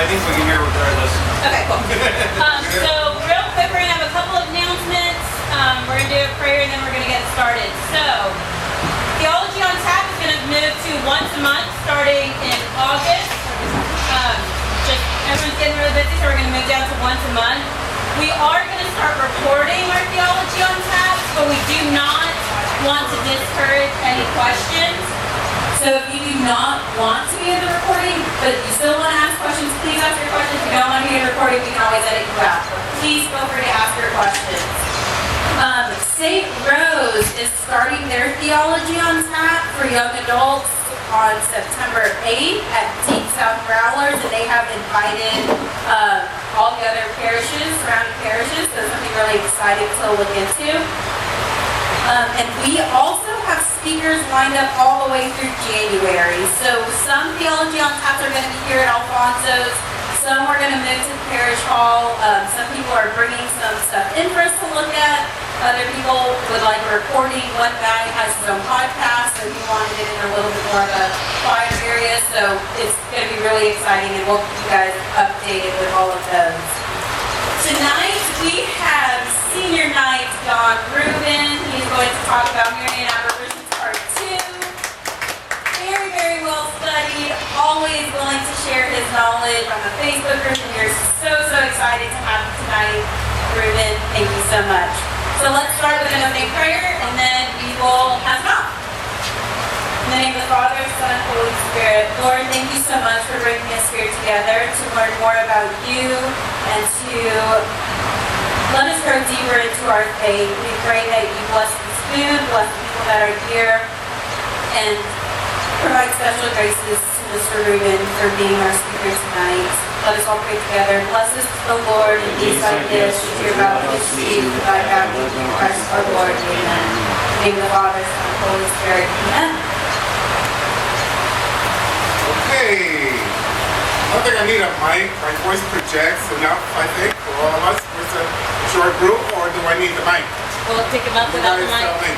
I think we can hear regardless. Okay, cool. So real quick, we're gonna have a couple of announcements. We're gonna do a prayer and then we're gonna get started. So, Theology on Tap is gonna move to once a month starting in August. Just everyone's getting really busy, so we're gonna move down to once a month. We are gonna start recording our Theology on Tap, but we do not want to discourage any questions. So if you do not want to be in the recording, but you still want to ask questions, please ask your questions. If you don't want to be in the recording, we can always edit you out. Please feel free to ask your questions. St. Rose is starting their Theology on Tap for young adults on September 8th at Deep South Growlers, and they have invited all the other parishes, surrounding parishes, so something really exciting to look into. And we also have speakers lined up all the way through January. So some Theology on Taps are going to be here at Alfonso's. Some are going to move to the parish hall. Some people are bringing some stuff in for us to look at. Other people would like a recording. One guy has his own podcast, so he wanted it in a little bit more of a quiet area. So it's going to be really exciting, and we'll keep you guys updated with all of those. Tonight we have Senior Night Don Rubin. He's going to talk about Marian Apparitions Part 2. Very, very well studied, always willing to share his knowledge on the Facebook group, and we're so excited to have him tonight. Rubin, thank you so much. So let's start with an opening prayer, and then we will pass it off. In the name of the Father, Son, and Holy Spirit. Lord, thank you so much for bringing us here together to learn more about you and to let us grow deeper into our faith. We pray that you bless this food, bless the people that are here, and provide special graces to Mr. Rubin for being our speaker tonight. Let us all pray together. Bless us, O Lord, and these like this, which you're about to receive, thy baptism in Christ our Lord. Amen. In the name of the Father, Son, and Holy Spirit. Amen. Okay. I think I need a mic. My voice projects enough, I think, for all of us. It's a short group, or do I need the mic? We'll pick him up without the mic. Tell me.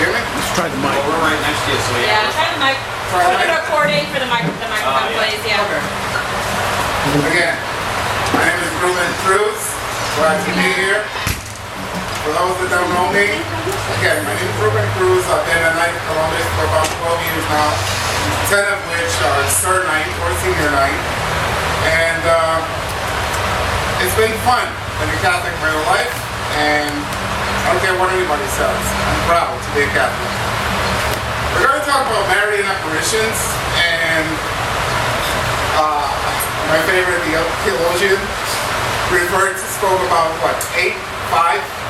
Hear me? Let's try the mic. Well, we're right next to you, so Yeah, try the mic. For the recording, for the microphone, please. Yeah. Again, my name is Ruben Cruz. Glad to be here. For those that don't know me, again, my name is Ruben Cruz. I've been a Knight of Columbus for about 12 years now, 10 of which are third night or senior night. And it's been fun. I've been a Catholic my whole life, and I don't care what anybody says. I'm proud to be a Catholic. We're going to talk about Marian Apparitions, and my favorite theologian spoke about, what, 5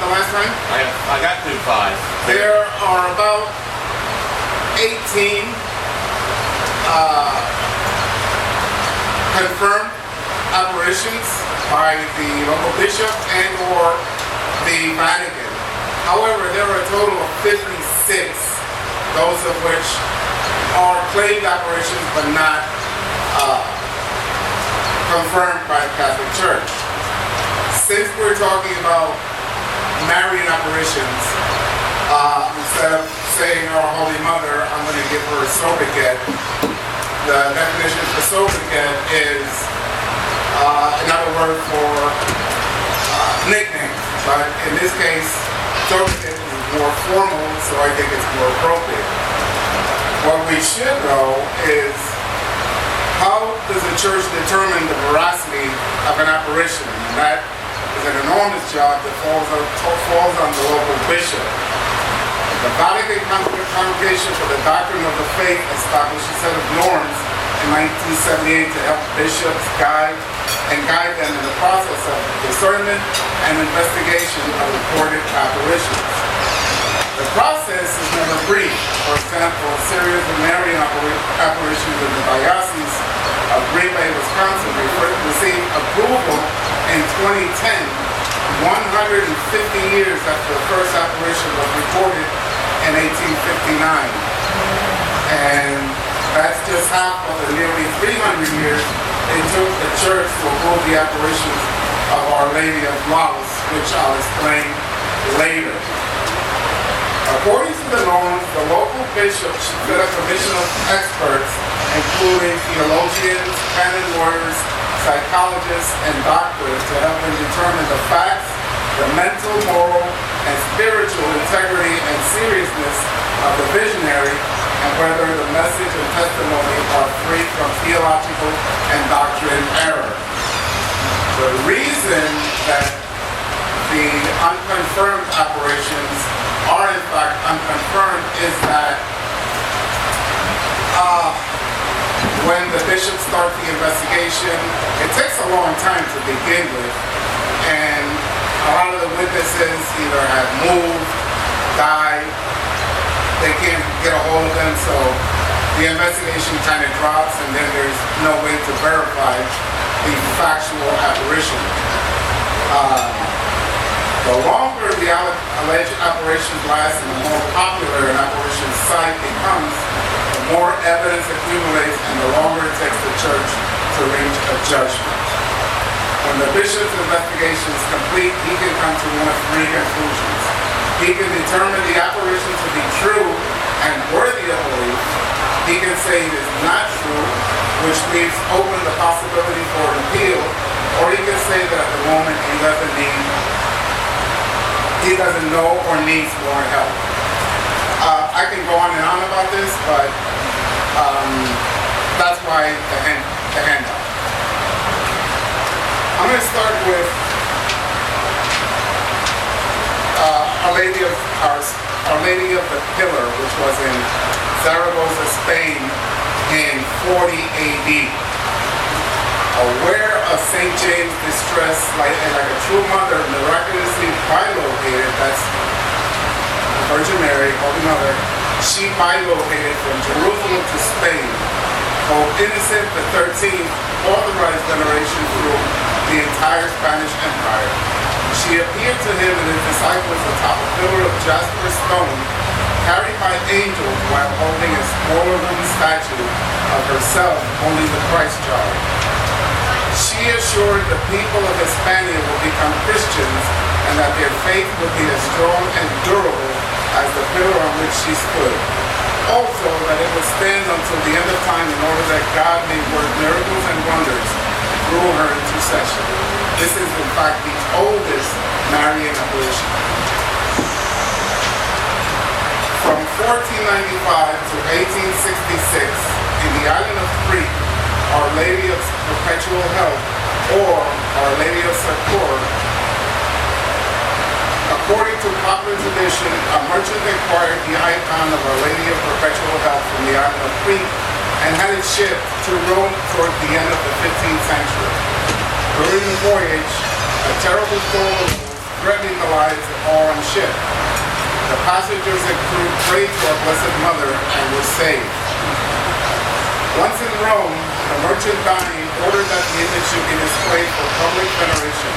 the last time? I got through 5. There are about 18 confirmed apparitions by the local bishop and or the Vatican. However, there are a total of 56, those of which are claimed apparitions but not confirmed by the Catholic Church. Since we're talking about Marian apparitions, instead of saying Our Holy Mother, I'm going to give her a sobriquet. The definition for sobriquet is another word for nickname, but in this case, sobriquet is more formal, so I think it's more appropriate. What we should know is, how does the church determine the veracity of an apparition? And that is an enormous job that falls on the local bishop. The Vatican Congregation for the Doctrine of the Faith established a set of norms in 1978 to help bishops guide them in the process of discernment and investigation of reported apparitions. The process is never brief. For example, a series of Marian apparitions in the Diocese of Green Bay, Wisconsin received approval in 2010, 150 years after the first apparition was reported in 1859. And that's just half of the nearly 300 years it took the church to approve the apparitions of Our Lady of Laos, which I'll explain later. According to the norms, the local bishop should set a commission of experts, including theologians, canon lawyers, psychologists, and doctors to help them determine the facts, the mental, moral, and spiritual integrity and seriousness of the visionary, and whether the message and testimony are free from theological and doctrine error. The reason that the unconfirmed apparitions are in fact unconfirmed is that when the bishops start the investigation, it takes a long time to begin with, and a lot of the witnesses either have moved, died, they can't get a hold of them, so the investigation kind of drops, and then there's no way to verify the factual apparition. The longer the alleged apparitions last and the more popular an apparition site becomes, the more evidence accumulates and the longer it takes the church to reach a judgment. When the bishop's investigation is complete, he can come to one of three conclusions. He can determine the apparition to be true and worthy of belief. He can say it is not true, which leaves open the possibility for an appeal, or he can say that at the moment he doesn't know or needs more help. I can go on and on about this, but that's why the handout. I'm going to start with Our Lady of the Pillar, which was in Zaragoza, Spain in 40 AD. Aware of St. James' distress, like a true mother, miraculously bilocated, that's Virgin Mary, Holy Mother, she bilocated from Jerusalem to Spain. Pope Innocent XIII authorized veneration through the entire Spanish Empire. She appeared to him and his disciples atop a pillar of jasper stone, carried by angels while holding a smaller wooden statue of herself holding the Christ child. She assured the people of Hispania would become Christians and that their faith would be as strong and durable as the pillar on which she stood. Also, that it would stand until the end of time in order that God may work miracles and wonders through her intercession. This is, in fact, the oldest Marian apparition. From 1495 to 1866, in the island of Crete, Our Lady of Perpetual Help, or Our Lady of Succor, according to popular tradition, a merchant acquired the icon of Our Lady of Perpetual Help from the island of Crete and had it shipped to Rome toward the end of the 15th century. During the voyage, a terrible storm arose, threatening the lives of all on the ship. The passengers and crew prayed to our Blessed Mother and were saved. Once in Rome, the merchant dying ordered that the image should be displayed for public veneration.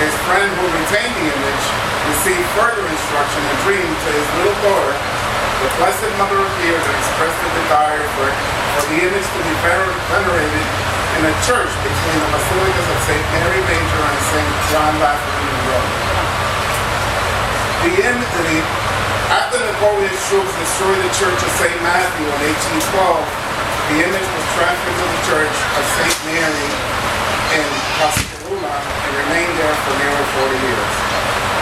His friend who retained the image received further instruction and dream to his little daughter. The Blessed Mother appeared and expressed the desire for the image to be venerated in a church between the basilicas of St. Mary Major and St. John Lateran in Rome. After Napoleon's troops destroyed the church of St. Matthew in 1812, the image was transferred to the church of St. Mary in Pascagoula and remained there for nearly 40 years.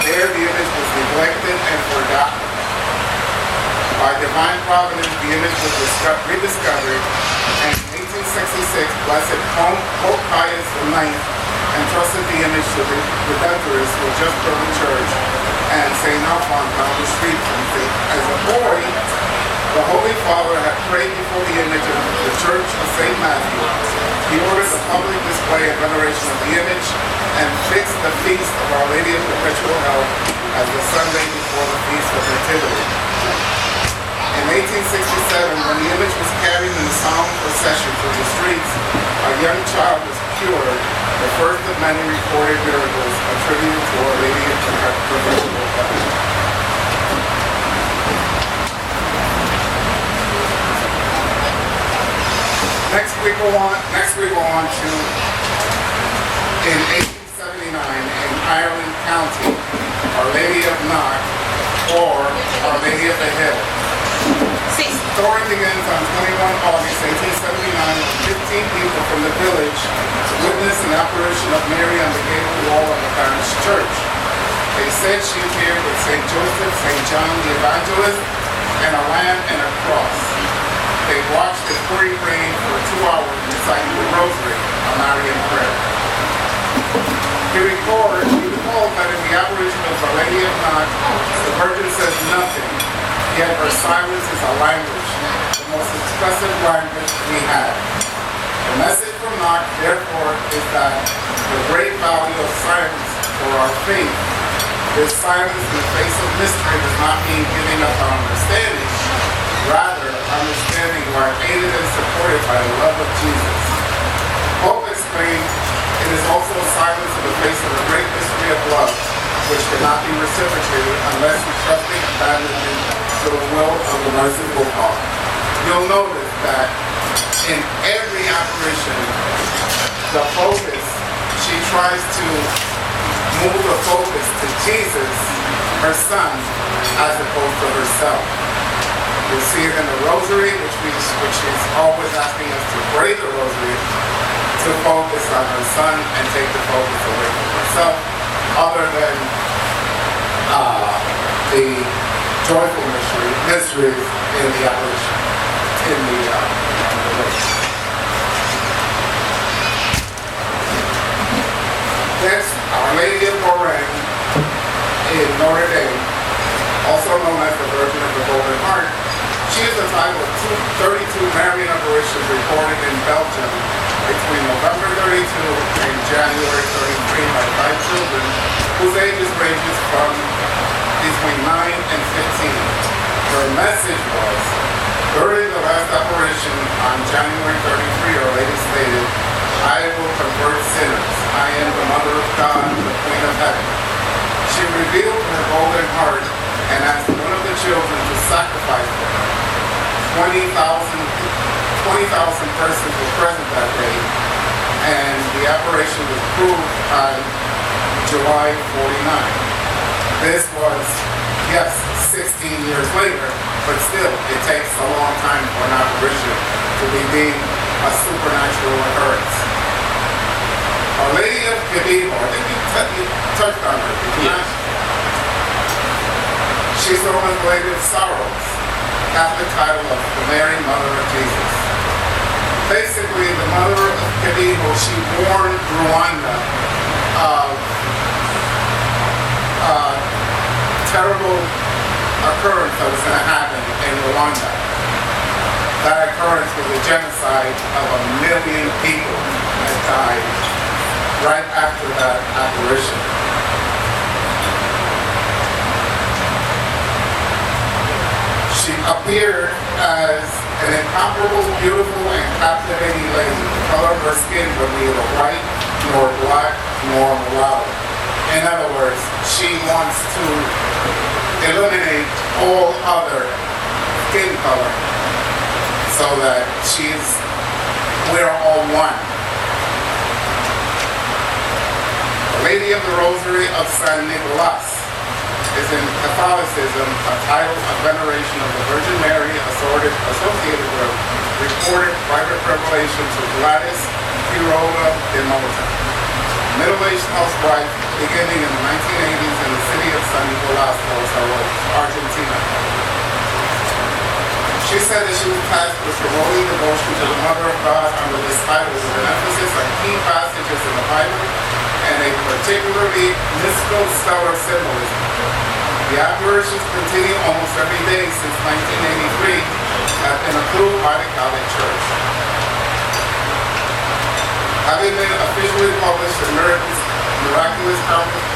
There, the image was neglected and forgotten. By divine providence, the image was rediscovered, and in 1866, Blessed Pope Pius IX entrusted the image to the Redemptorists who just built the church and St. Alfonso down the street from it. As a boy, the Holy Father had prayed before the image of the Church of St. Matthew. He ordered the public display and veneration of the image and fixed the feast of Our Lady of Perpetual Help as the Sunday before the Feast of Nativity. In 1867, when the image was carried in a solemn procession through the streets, a young child was cured, the first of many recorded miracles attributed to Our Lady of Perpetual Help. Next we go on to, in 1879, in Ireland County, Our Lady of Knock, or Our Lady of the Hill. The story begins on 21 August 1879 when 15 people from the village witnessed an apparition of Mary on the gable wall of the parish church. They said she appeared with St. Joseph, St. John the Evangelist, and a lamb and a cross. They watched the pouring rain for 2 hours reciting the rosary, a Marian prayer. He recalled that in the apparition of the Lady of Knock, the Virgin says nothing, yet her silence is a language, the most expressive language we have. The message from Knock, therefore, is that the great value of silence for our faith. This silence in the face of mystery does not mean giving up our understanding. Rather, understanding we are aided and supported by the love of Jesus. Pope explained, it is also a silence in the face of a great mystery of love, which cannot be reciprocated unless we trusting abandonment to the will of the merciful Father. You'll notice that in every apparition, the focus, she tries to move the focus to Jesus, her son, as opposed to herself. You'll see it in the rosary, which is always asking us to pray the rosary, to focus on her son and take the focus away from herself, other than the joyful mysteries in the apparition, in the rosary. Next, Our Lady of Lorraine in Notre Dame, also known as the Virgin of the Golden Heart. She is the type of 32 Marian apparitions recorded in Belgium between November 32 and January 33 by 5 children whose ages ranges from between 9 and 15. Her message was, during the last apparition on January 33, Our Lady stated, I will convert sinners. I am the Mother of God, the Queen of Heaven. She revealed her golden heart and asked one of the children to sacrifice for her. 20,000 persons were present that day, and the apparition was proved on July 49. This was, yes, 16 years later, but still, it takes a long time for an apparition to be deemed a supernatural occurrence. Our Lady of Shelbyville, I think you touched on her, did you not? She's known as the Lady of Sorrows, Catholic title of the Mary, Mother of Jesus. Basically, the Mother of Shelbyville, she warned Rwanda of terrible occurrence that was going to happen in Rwanda. That occurrence was a genocide of 1 million people that died right after that apparition. She appeared as an incomparable, beautiful, and captivating lady. The color of her skin was neither white, nor black, nor mulatto. In other words, she wants to eliminate all other skin color so that we're all one. The Lady of the Rosary of San Nicolas is in Catholicism a title of veneration of the Virgin Mary associated with reported private revelation to Gladys Quiroga de Mota, middle-aged housewife beginning in the 1980s in the city of San Nicolas, Argentina. She said that she was tasked with promoting devotion to the Mother of God under this title with an emphasis on key passages in the Bible and a particularly mystical stellar symbolism. The apparitions continue almost every day since 1983 have been approved by the Catholic Church. Having been officially published, the miraculous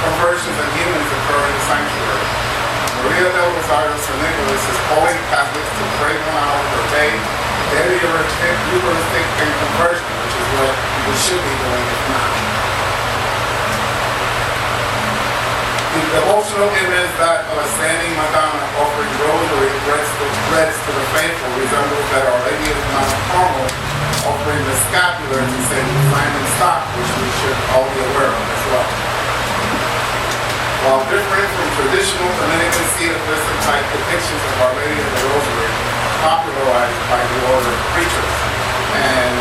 conversions and healings occur in the sanctuary. Maria del Rosario San Nicolas is calling Catholics to pray 1 hour per day, daily Eucharistic and conversion, which is what we should be doing if not. The devotional image that of a standing Madonna offering rosary breads to the faithful resembles that Our Lady of Mount Carmel offering the scapular to St. Simon Stock, which we should all be aware of as well. The While different from traditional Dominican Cedarvista type depictions of Our Lady of the Rosary, popularized by the order of preachers. And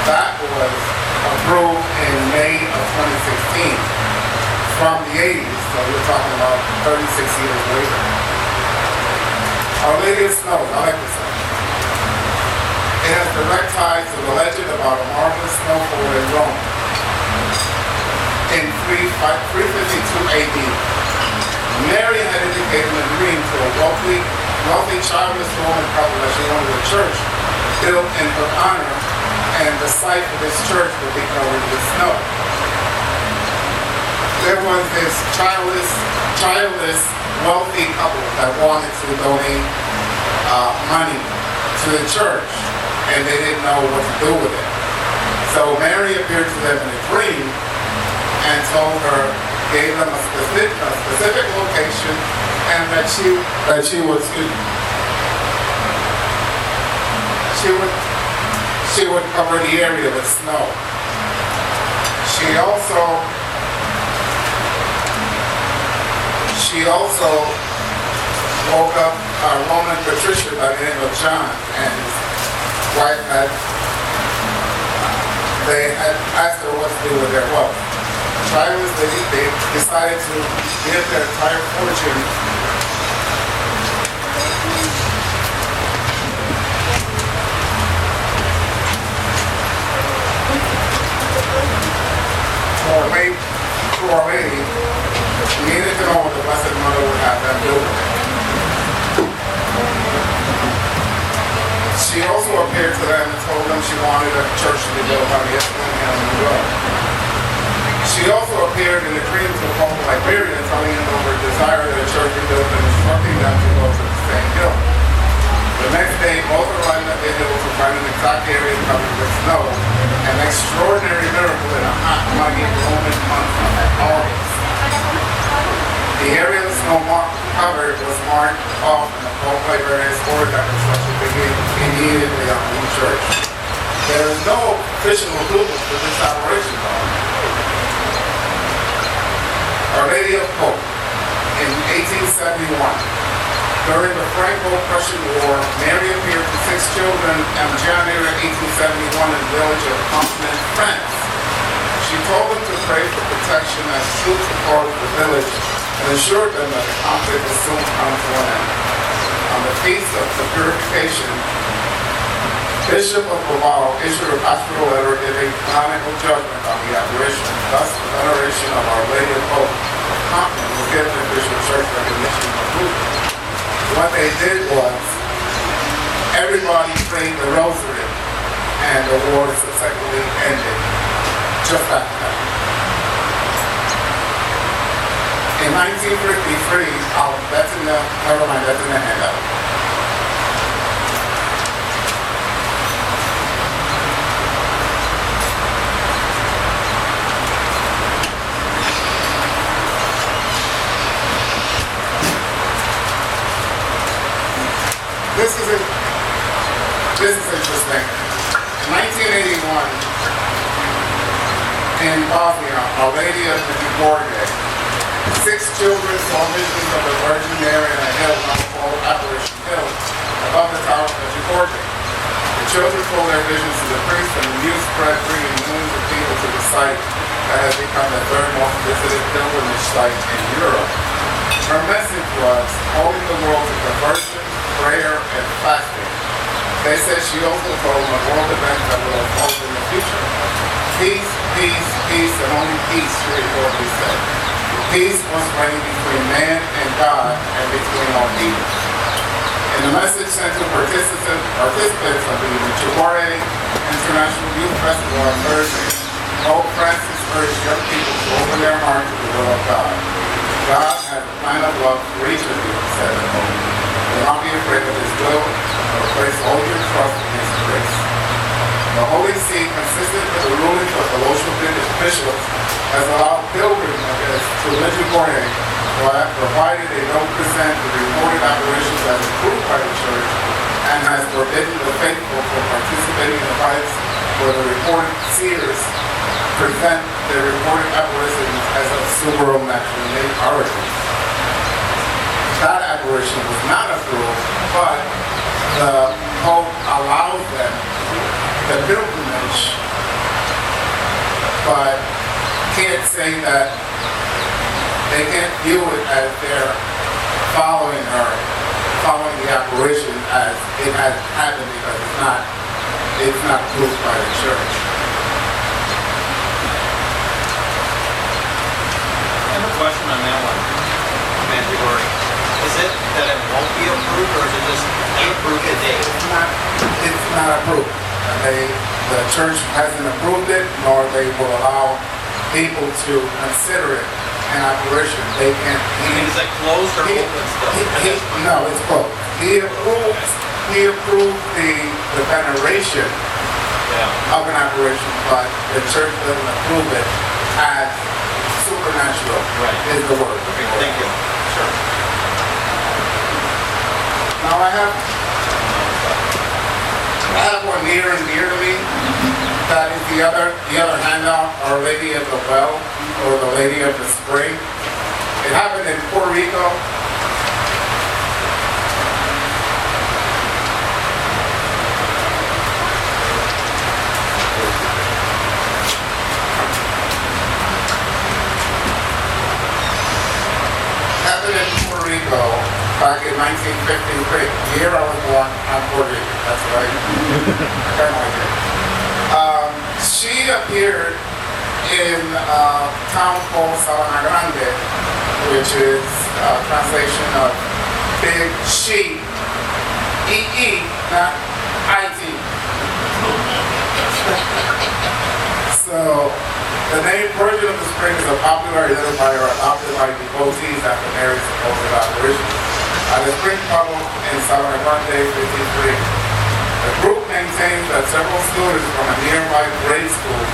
that was approved in May of 2016 from the 80s, so we're talking about 36 years later. Our Lady of Snow, I like this one. It has direct ties to the legend about a marvelous snowfall in Rome in 352 AD. Mary had indicated in a dream to a wealthy childless Roman couple that she wanted a church built in her honor, and the site of this church would be covered with snow. There was this childless, wealthy couple that wanted to donate money to the church, and they didn't know what to do with it. So Mary appeared to them in a dream and told her, gave them a specific location, and that she would cover the area with snow. She also woke up a Roman patrician by the name of John, and his wife they had asked her what to do with their wealth. They decided to give their entire fortune to Our Lady. She needed to know what the Blessed Mother would have them do with it. She also appeared to them and told them she wanted a church to be built on the Esplanade in New York. She also appeared in a dream to a couple of Liberians, telling them of her desire that a church be built and instructing them to go to the same hill. The next day, both arrived at the hill to find an exact area covered with snow, an extraordinary miracle in a hot, muggy Roman month of August. The area of the snow covered was marked off in the Pope Liberian's order that construction began immediately on the new church. There is no official approval for this operation, though. Our Lady of Hope, in 1871. During the Franco-Prussian War, Mary appeared to 6 children in January 1871 in the village of Conflans, France. She told them to pray for protection as troops approached the village and assured them that the conflict would soon come to an end. On the Feast of the Purification, Bishop of Bilbao issued a pastoral letter giving canonical judgment on the apparition. Thus, the veneration of Our Lady of Hope of Conflans was given official church recognition and approval. What they did was, everybody prayed the rosary, and the war subsequently ended just after that. In 1953, that's in the handout. This is interesting. In 1981, in Bosnia, Our Lady of the Medjugorje, 6 children saw visions of the Virgin Mary on a hill called Apparition Hill above the tower of Medjugorje. The children told their visions to the priest, and the news spread, bringing millions of people to the site that has become the 3rd most visited pilgrimage site in Europe. Her message was calling the world to conversion, prayer, and fasting. They said she also told them of world events that will unfold in the future. Peace, peace, peace, and only peace, she reportedly said. Peace must reign between man and God and between all people. In the message sent to participants of the Medjugorje International Youth Festival on Thursday, Pope Francis urged young people to open their hearts to the will of God. God has a plan of love for each of you, said the Pope. Do not be afraid of His will, but place all your trust in His grace. The Holy See, consistent with the rulings of the local bishops, has allowed pilgrimages to Medjugorje, provided they don't present the reported apparitions as approved by the Church, and has forbidden the faithful from participating in the rites where the reported seers present the reported apparitions as of supernatural origin. That apparition was not approved, but the Pope allows them the pilgrimage, but can't say that they can't view it as they're following her, following the apparition as it has happened, because it's not approved by the church. I have a question on that one, Matthew Gordy. Is it that it won't be approved, or is it just approved today? It's not approved. The church hasn't approved it, nor they will allow people to consider it an apparition. They can't. Is it closed or open still? No, it's closed. He approved the veneration of an apparition, but the church doesn't approve it as supernatural. Right. Is the word. Okay, thank you. Sure. Now I have one near and dear to me. That is the other handout, Our Lady of the Well, or the Lady of the Spring. It happened in Puerto Rico. Happened in Puerto Rico back in 1953. The year I was born, I'm Puerto Rican. That's right. I kind of like it. She appeared in a town called Sabana Grande, which is a translation of Big She, E-E, not I-T. So, the name Virgin of the Spring is a popular identifier adopted by devotees after Mary's supposed apparition. At the spring puddle in Sabana Grande, 53. The group maintains that several students from a nearby grade school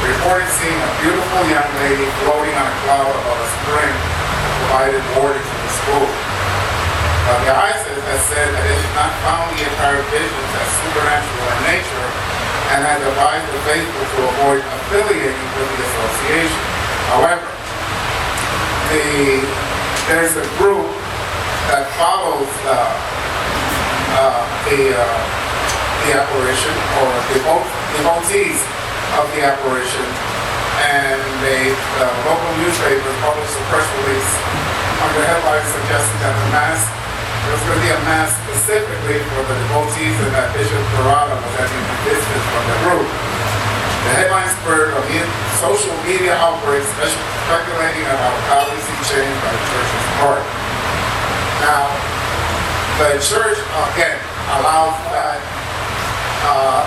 reported seeing a beautiful young lady floating on a cloud above a spring that provided water to the school. The diocese has said that it has not found the entire visions as supernatural in nature and has advised the faithful to avoid affiliating with the association. However, there's a group that follows the apparition, or devotees of the apparition, and the local newspapers published a press release under headlines suggesting that there was going to be a mass specifically for the devotees, and that Bishop Parada was having a distance from the group. The headline spurred of social media outbreaks speculating about policy change by the church's part. Now, the church, again, allows that,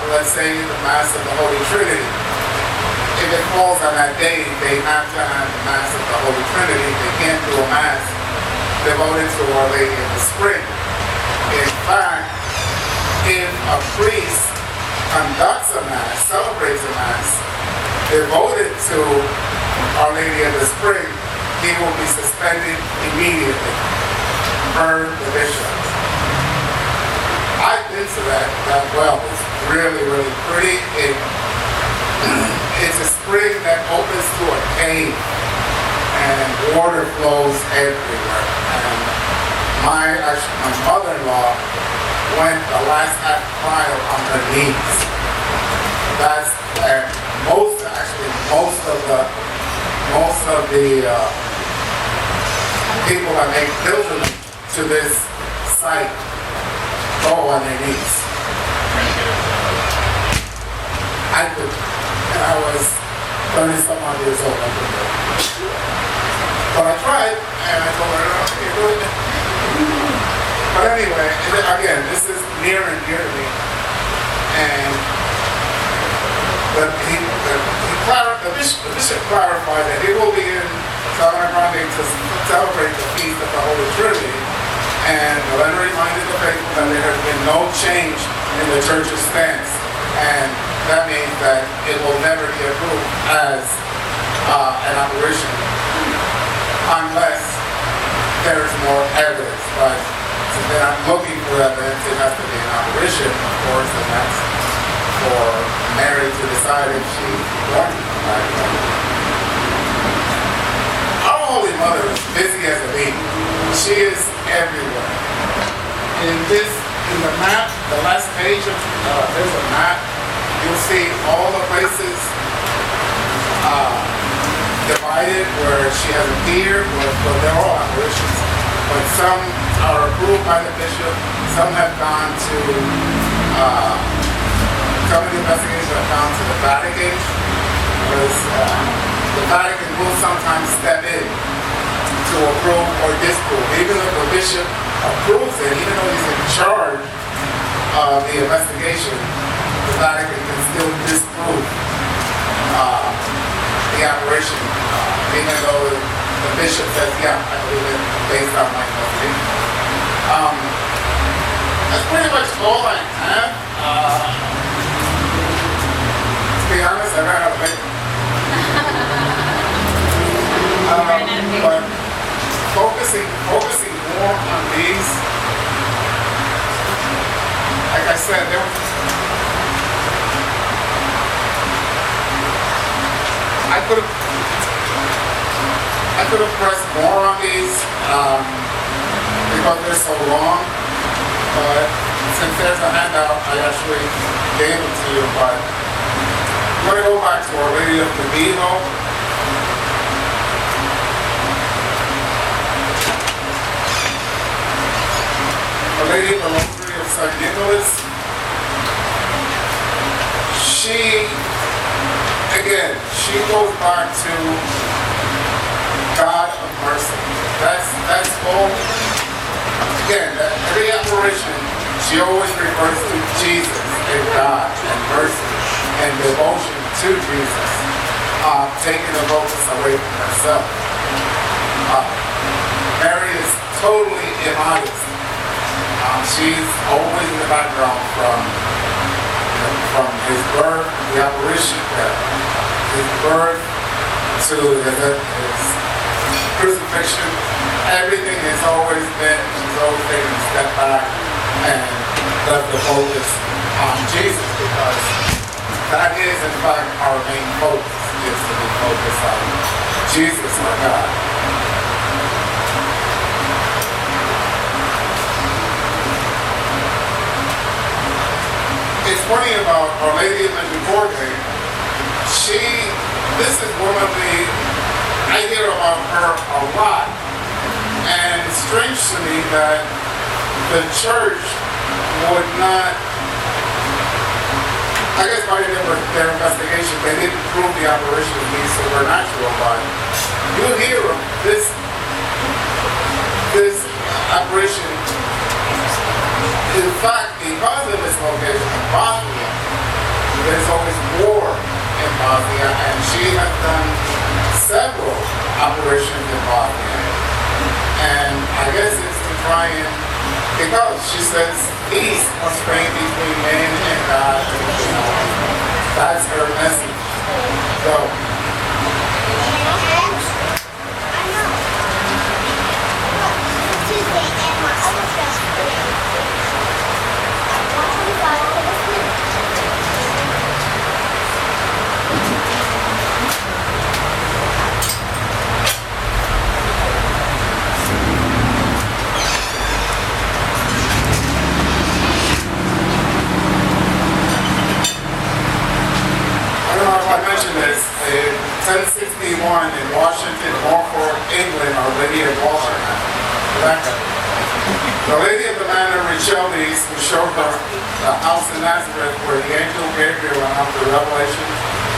let's say, the Mass of the Holy Trinity. If it falls on that day, they have to have the Mass of the Holy Trinity. They can't do a Mass devoted to Our Lady of the Spring. In fact, if a priest conducts a Mass, celebrates a Mass, devoted to Our Lady of the Spring, he will be suspended immediately per the bishop. I've been to that well. It's really, really pretty. It's a spring that opens to a cave, and water flows everywhere. And my mother-in-law went the last half mile on her knees. Most of the people that make pilgrimage to this site go on their knees. I could, and I was 30-some odd years old. I couldn't do it. But I tried, and I told her, "No, you do it." But anyway, again, this is near and dear to me. And the bishop clarified that he will be in Sabana Grande to celebrate the feast of the Holy Trinity. And the letter reminded the faithful that there has been no change in the church's stance. And that means that it will never be approved as an apparition unless there is more evidence. But since they're not looking for evidence, it has to be an apparition, of course, and that's for Mary to decide if she wanted to come back. Our Holy Mother is busy as a bee. She is everywhere. In the map, the last page of there's a map. You'll see all the places divided where she has appeared, but they're all apparitions. But some are approved by the bishop, some have gone to, some of the investigations have gone to the Vatican, because the Vatican will sometimes step in to approve or disprove. Even if the bishop approves it, even though he's in charge of the investigation, the Vatican can still disprove the apparition, even though the bishop says, yeah, I believe it based on my investigation. That's pretty much all I have. To be honest, I ran out of paper. But focusing more on these, like I said, I could have pressed more on these because they're so long, but since there's a handout, I actually gave it to you. But I'm going to go back to Our Lady of the Vivo. Our Lady of the Rosary of St. Nicholas. She goes back to God of mercy. That's all. Again, every apparition, she always refers to Jesus and God and mercy and devotion to Jesus, taking the focus away from herself. Mary is totally immodest. She's always in the background from his birth, the apparition, his birth to his crucifixion. Everything has always been, she's always taken a step back and left the focus on Jesus, because that is in fact our main focus, is to be focused on Jesus, our God. It's funny about Our Lady of Medjugorje. This is one of the, I hear about her a lot, and it's strange to me that the church would not, I guess by their investigation, they didn't prove the apparition to be supernatural, but you hear this apparition. In fact, because of its location in Bosnia, there's always war in Bosnia, and she has done several apparitions in Bosnia. And I guess it's to try and, because she says peace must reign between man and God, that's her message. So, in 1061 in Washington, Norfolk, England, Our Lady of Washington. The Lady of the Manor reached Shelbyville to show her the house in Nazareth where the angel Gabriel announced the revelation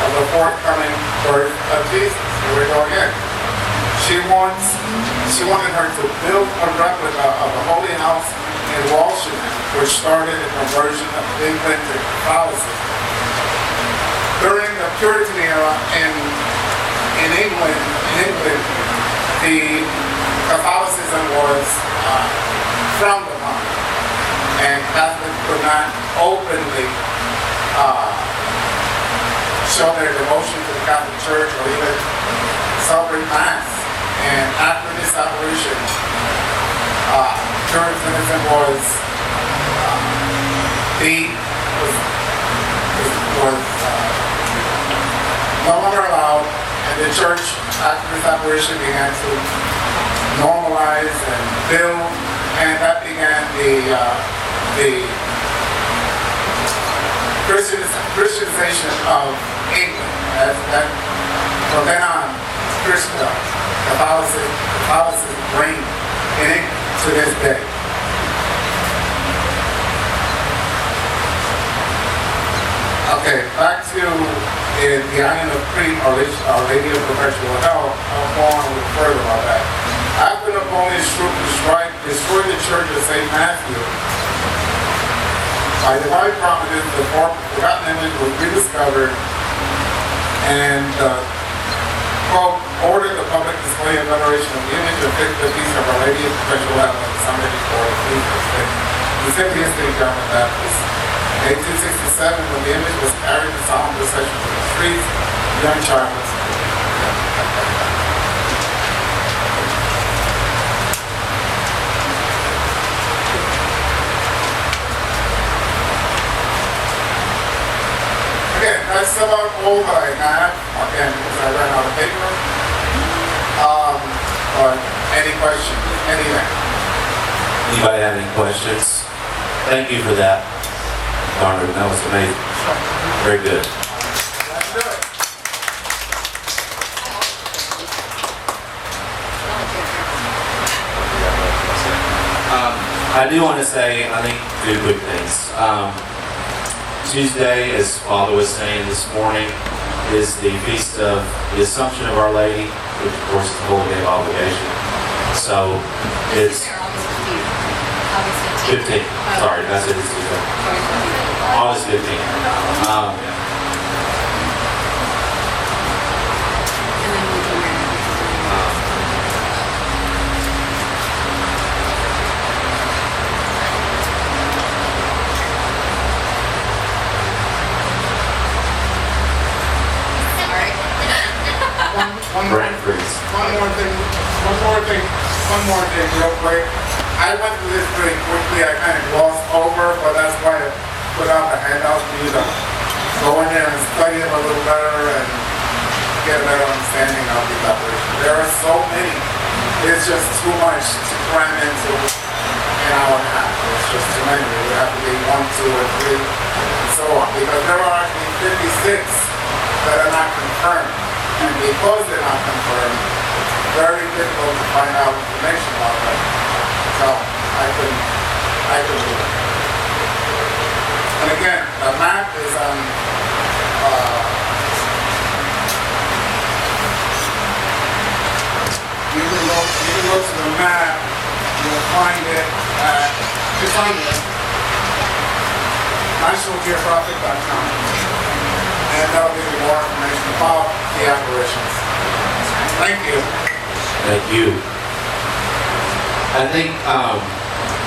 of the forthcoming birth of Jesus. Here we go again. She wanted her to build a replica of the Holy House in Washington, which started a conversion of England to Catholicism. During the Puritan era in England, the Catholicism was frowned upon, and Catholics could not openly show their devotion to the Catholic Church or even celebrate Mass. And after this apparition, Puritanism was was no longer allowed, and the church, after this apparition, began to normalize and build, and that began the Christianization of England. From then on, Catholicism reigned in England to this day. Okay, back to the island of Crete, Our Lady of Perpetual Health. I'll go on a little further about that. After Napoleon's troops destroyed the church of St. Matthew, by divine providence, the forgotten image was rediscovered and Pope ordered the public display and veneration of the image and fixed the feast of Our Lady of Perpetual Health on Sunday before the feast was fixed. The Simply Estate German Baptist. In 1867, when the image was carried in solemn procession through the streets, the young child was again, that's about all that I have. Again, because I ran out of paper. But any questions? Anything? Anybody have any questions? Thank you for that, Darn, that was amazing. Very good. That's good. I do want to say, I think, two quick things. Tuesday, as Father was saying this morning, is the feast of the Assumption of Our Lady, which of course is the Holy Day of Obligation. So it's 15th. Sorry, that's it. It's Tuesday. August 15th. One more thing real quick. I went through this pretty quickly. I kind of glossed over, but that's why I put out the handout for you to go in there and study them a little better and get a better understanding of these operations. There are so many. It's just too much to cram into an hour and a half. It's just too many. It would have to be 1, 2, or 3, and so on. Because there are actually 56 that are not confirmed. And because they're not confirmed, it's very difficult to find out information about them. So I couldn't do it. And again, the map is on you can go to the map, you'll find it at nationalgeographic.com, and that'll give you more information about the apparitions. Thank you. Thank you. I think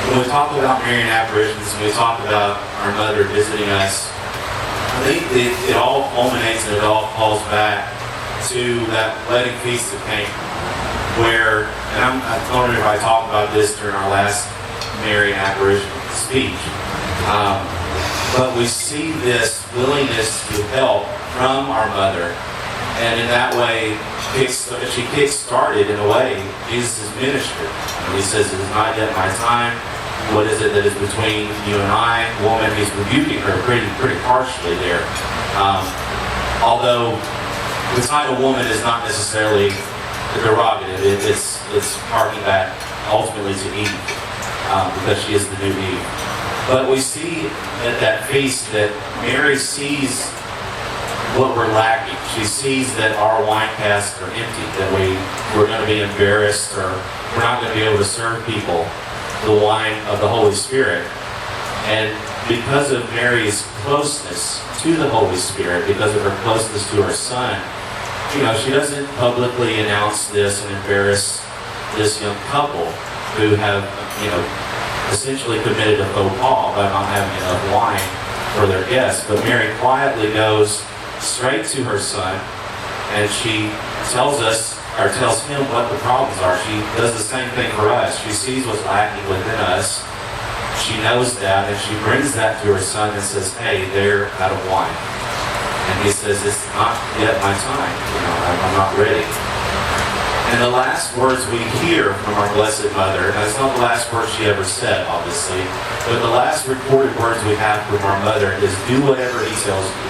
when we talk about Marian Apparitions, when we talk about our mother visiting us, I think it all culminates and it all calls back to that wedding feast of Cana, where, and I don't remember if I talked about this during our last Marian Apparition speech, but we see this willingness to help from our mother, and in that way, she kick-started, in a way, Jesus' ministry. And he says, "It is not yet my time. What is it that is between you and I?" Woman, he's rebuking her pretty harshly there. Although the title woman is not necessarily a derogative. It's harking back ultimately to Eve, because she is the new Eve. But we see at that feast that Mary sees what we're lacking. She sees that our wine casks are empty, that we're going to be embarrassed, or we're not going to be able to serve people the wine of the Holy Spirit. And because of Mary's closeness to the Holy Spirit, because of her closeness to her Son, she doesn't publicly announce this and embarrass this young couple who have, essentially committed a faux pas by not having enough wine for their guests. But Mary quietly goes straight to her Son, and she tells him what the problems are. She does the same thing for us. She sees what's lacking within us. She knows that, and she brings that to her Son and says, "Hey, they're out of wine." And he says, it's not yet my time. I'm not ready. And the last words we hear from our Blessed Mother, and it's not the last words she ever said, obviously, but the last recorded words we have from our mother is, do whatever he tells you.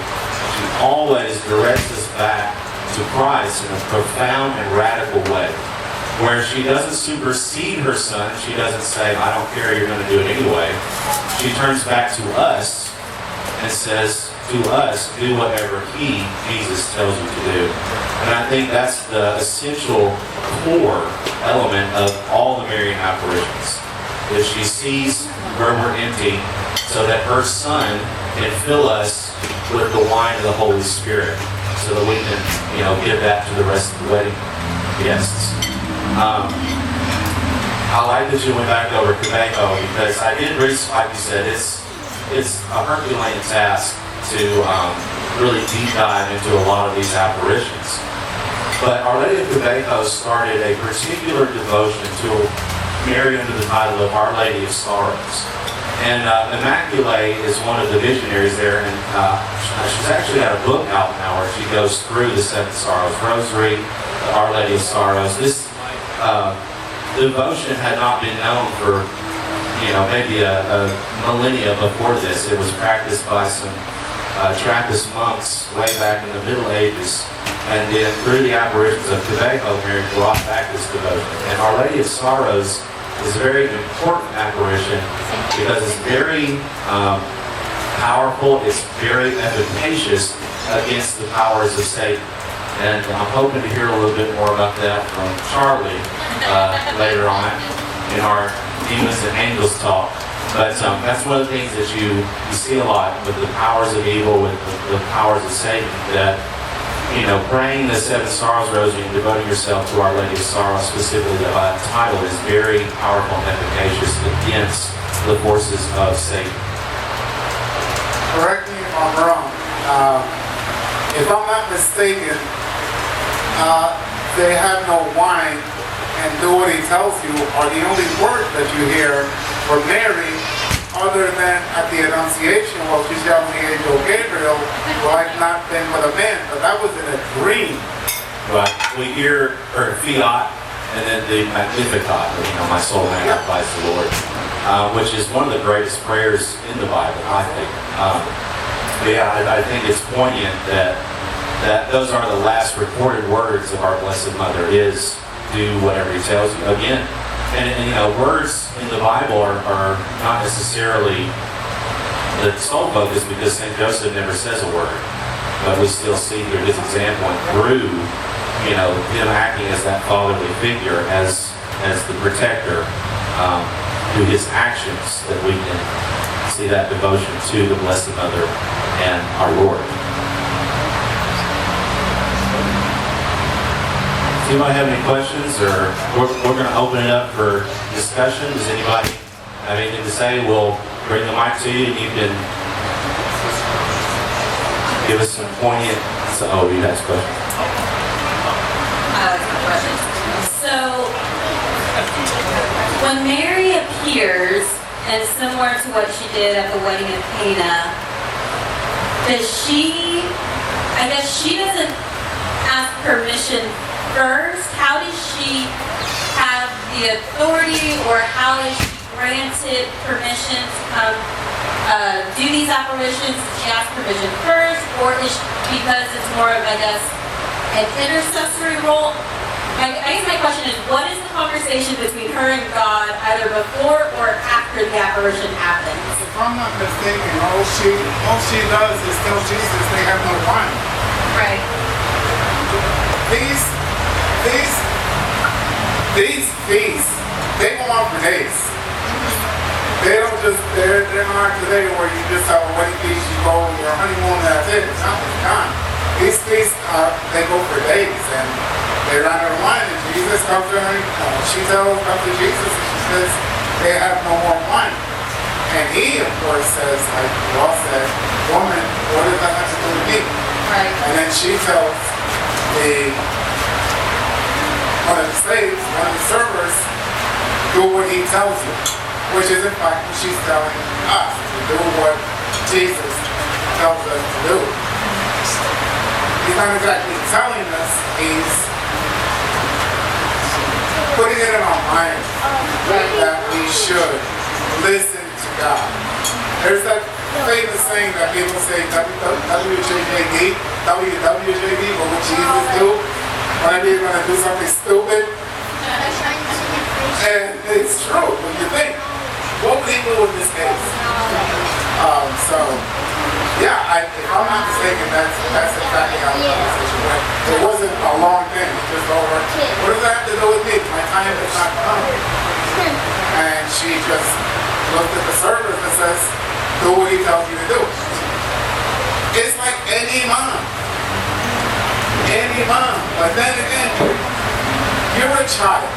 She always directs us back to Christ in a profound and radical way, where she doesn't supersede her son. She doesn't say, I don't care, you're going to do it anyway. She turns back to us and says, to us, do whatever he, Jesus, tells you to do. And I think that's the essential core element of all the Marian apparitions. That she sees where we're empty so that her son can fill us with the wine of the Holy Spirit so that we can, give that to the rest of the wedding guests. I like that you went back over Quebeco because I did research, like you said, it's a Herculean task to really deep dive into a lot of these apparitions. But Our Lady of Quebeco started a particular devotion to Mary under the title of Our Lady of Sorrows. And Immaculée is one of the visionaries there, and she's actually got a book out now where she goes through the Seven Sorrows, Rosary, Our Lady of Sorrows. This devotion had not been known for maybe a millennia before this. It was practiced by some Trappist monks way back in the Middle Ages, and then through the apparitions of Quebeco, Mary brought back this devotion. And Our Lady of Sorrows is a very important apparition because it's very powerful, it's very efficacious against the powers of Satan. And I'm hoping to hear a little bit more about that from Charlie later on in our Demons and Angels talk. But that's one of the things that you see a lot with the powers of evil, with the powers of Satan, that, praying the Seven Sorrows Rosary and devoting yourself to Our Lady of Sorrows, specifically the title, is very powerful and efficacious against the forces of Satan. Correct me if I'm wrong. If I'm not mistaken, they have no wine and do what he tells you are the only words that you hear from Mary, other than at the Annunciation, while she's telling the angel Gabriel, well, I've not been with a man, but that was in a dream. Right. We hear her fiat and then the Magnificat, my soul magnifies the Lord, which is one of the greatest prayers in the Bible, I think. I think it's poignant that those are the last recorded words of our Blessed Mother, is do whatever he tells you. Again, and words in the Bible are not necessarily the sole focus, because St. Joseph never says a word. But we still see through his example and through, him acting as that fatherly figure, as the protector, through his actions, that we can see that devotion to the Blessed Mother and our Lord. Does anybody have any questions, or we're going to open it up for discussion? Does anybody have anything to say? We'll bring the mic to you, and you can give us some poignant. You have a question. I like my question. So, when Mary appears, and similar to what she did at the wedding of Cana, I guess she doesn't ask permission first. How does she have the authority, or how is she granted permission to come do these apparitions? Does she ask permission first, or is she, because it's more of, I guess, an intercessory role? I guess my question is, what is the conversation between her and God, either before or after the apparition happens? If I'm not mistaken, all she does is tell Jesus they have no wine. Right. These feasts, they go on for days. They don't just, they're not today where you just have a wedding feast, you go on your honeymoon, and that's it. It's not done. These feasts, they go for days, and they run out of wine, and Jesus comes to her, she comes to Jesus, and she says, they have no more wine. And he, of course, says, like Paul said, woman, what does that have to do with me? Right. And then she tells one of the slaves, one of the servers, do what he tells you. Which is in fact what she's telling us, to do what Jesus tells us to do. He's not exactly telling us, he's putting it in our mind that we should listen to God. There's that famous saying that people say, WWJD, what would Jesus do? Whenever you're going to do something stupid. And it's true when you think, what would he do in this case? So, yeah, if I'm not mistaken, that's exactly how the conversation went. It wasn't a long thing, it was just over, what does that have to do with me? My time is not come. And she just looked at the servers and says, do what he tells you to do. It's like any mom. Any mom. But then again, you're a child.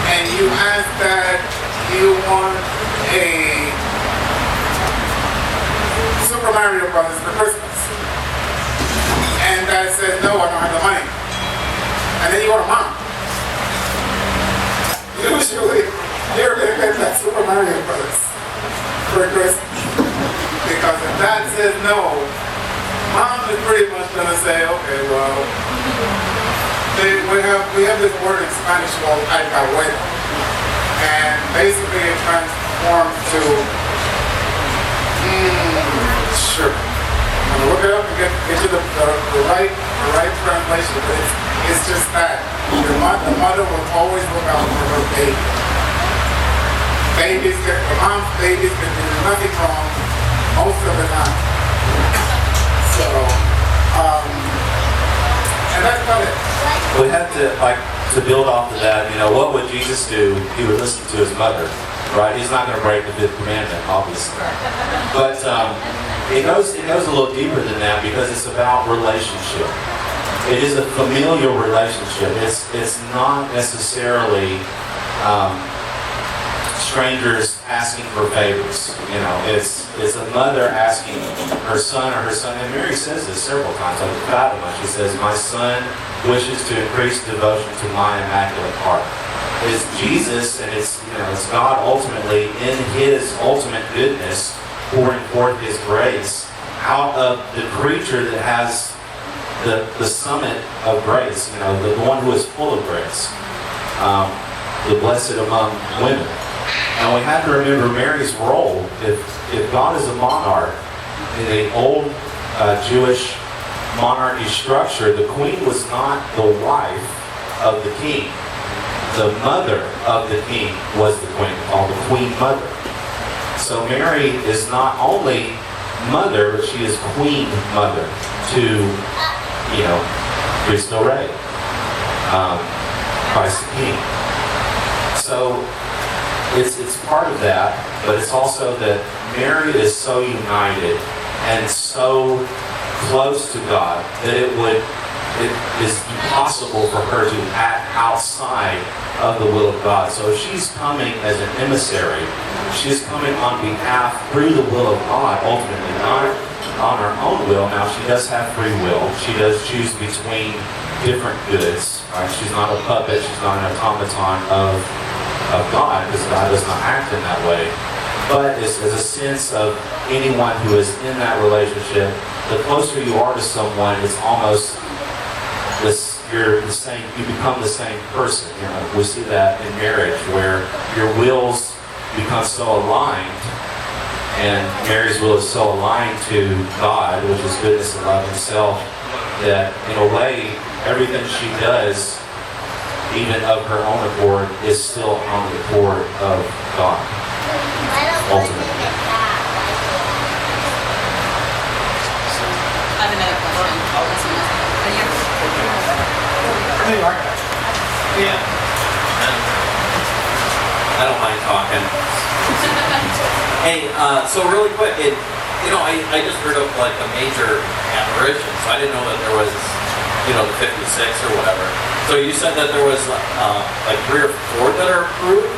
And you ask that you want a Super Mario Brothers for Christmas. And dad says, no, I don't have the money. And then you go to mom. Usually, you're going to get that Super Mario Brothers for Christmas. Because if dad says no, mom is pretty much going to say, okay, well, we have this word in Spanish called alcahueta. And basically it transforms to, sure. I'm going to look it up and get you the right translation, but it's just that. The mother will always look out for her baby. Mom's babies can do nothing wrong most of the time. So, and that's about it. We have to build off of that, what would Jesus do? He would listen to his mother, right? He's not going to break the fifth commandment, obviously. But it goes a little deeper than that because it's about relationship. It is a familial relationship. It's not necessarily strangers asking for favors. It's a mother asking her son, and Mary says this several times, like Fatima. She says, my son wishes to increase devotion to my immaculate heart. It's Jesus, and it's God ultimately in his ultimate goodness pouring forth his grace out of the creature that has the summit of grace, the one who is full of grace, the blessed among women. And we have to remember Mary's role. If God is a monarch, in the old Jewish monarchy structure, the queen was not the wife of the king. The mother of the king was the queen, called the queen mother. So Mary is not only mother, but she is queen mother to, Cristo Rey, Christ the King. So it's part of that, but it's also that Mary is so united and so close to God that it is impossible for her to act outside of the will of God. So if she's coming as an emissary, she's coming on behalf through the will of God, ultimately, not on her own will. Now, she does have free will. She does choose between different goods. Right? She's not a puppet. She's not an automaton of God, because God does not act in that way. But it's a sense of anyone who is in that relationship. The closer you are to someone, it's almost this. You're the same. You become the same person. We see that in marriage, where your wills become so aligned, and Mary's will is so aligned to God, which is goodness and love himself, that in a way, everything she does, even of her own accord, is still on the accord of God, ultimately. I have another question. Yeah. I don't mind talking. Hey, so really quick, I just heard of like a major apparition, so I didn't know that there was, the 56 or whatever. So you said that there was like 3 or 4 that are approved?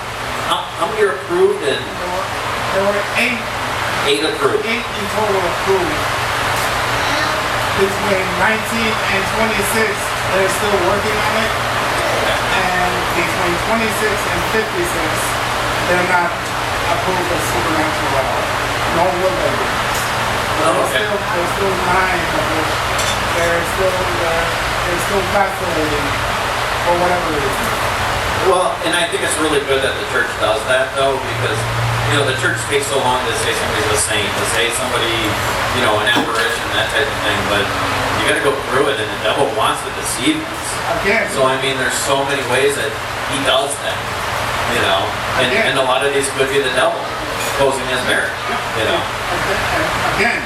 How many are approved? And There were 8 approved. 8 in total approved. Between 19 and 26, they're still working on it. And between 26 and 56, they're not approved as supernatural at all. Nor will they be. okay. There's still 9 of which they're still vacillating for whatever reason. Well, and I think it's really good that the church does that, though, because, you know, the church takes so long to say somebody's a saint, to say somebody, you know, an apparition, that type of thing, but you got to go through it, and the devil wants to deceive us. Again. So, I mean, there's so many ways that he does that, you know, and a lot of these could be the devil posing as Mary, you know. Again,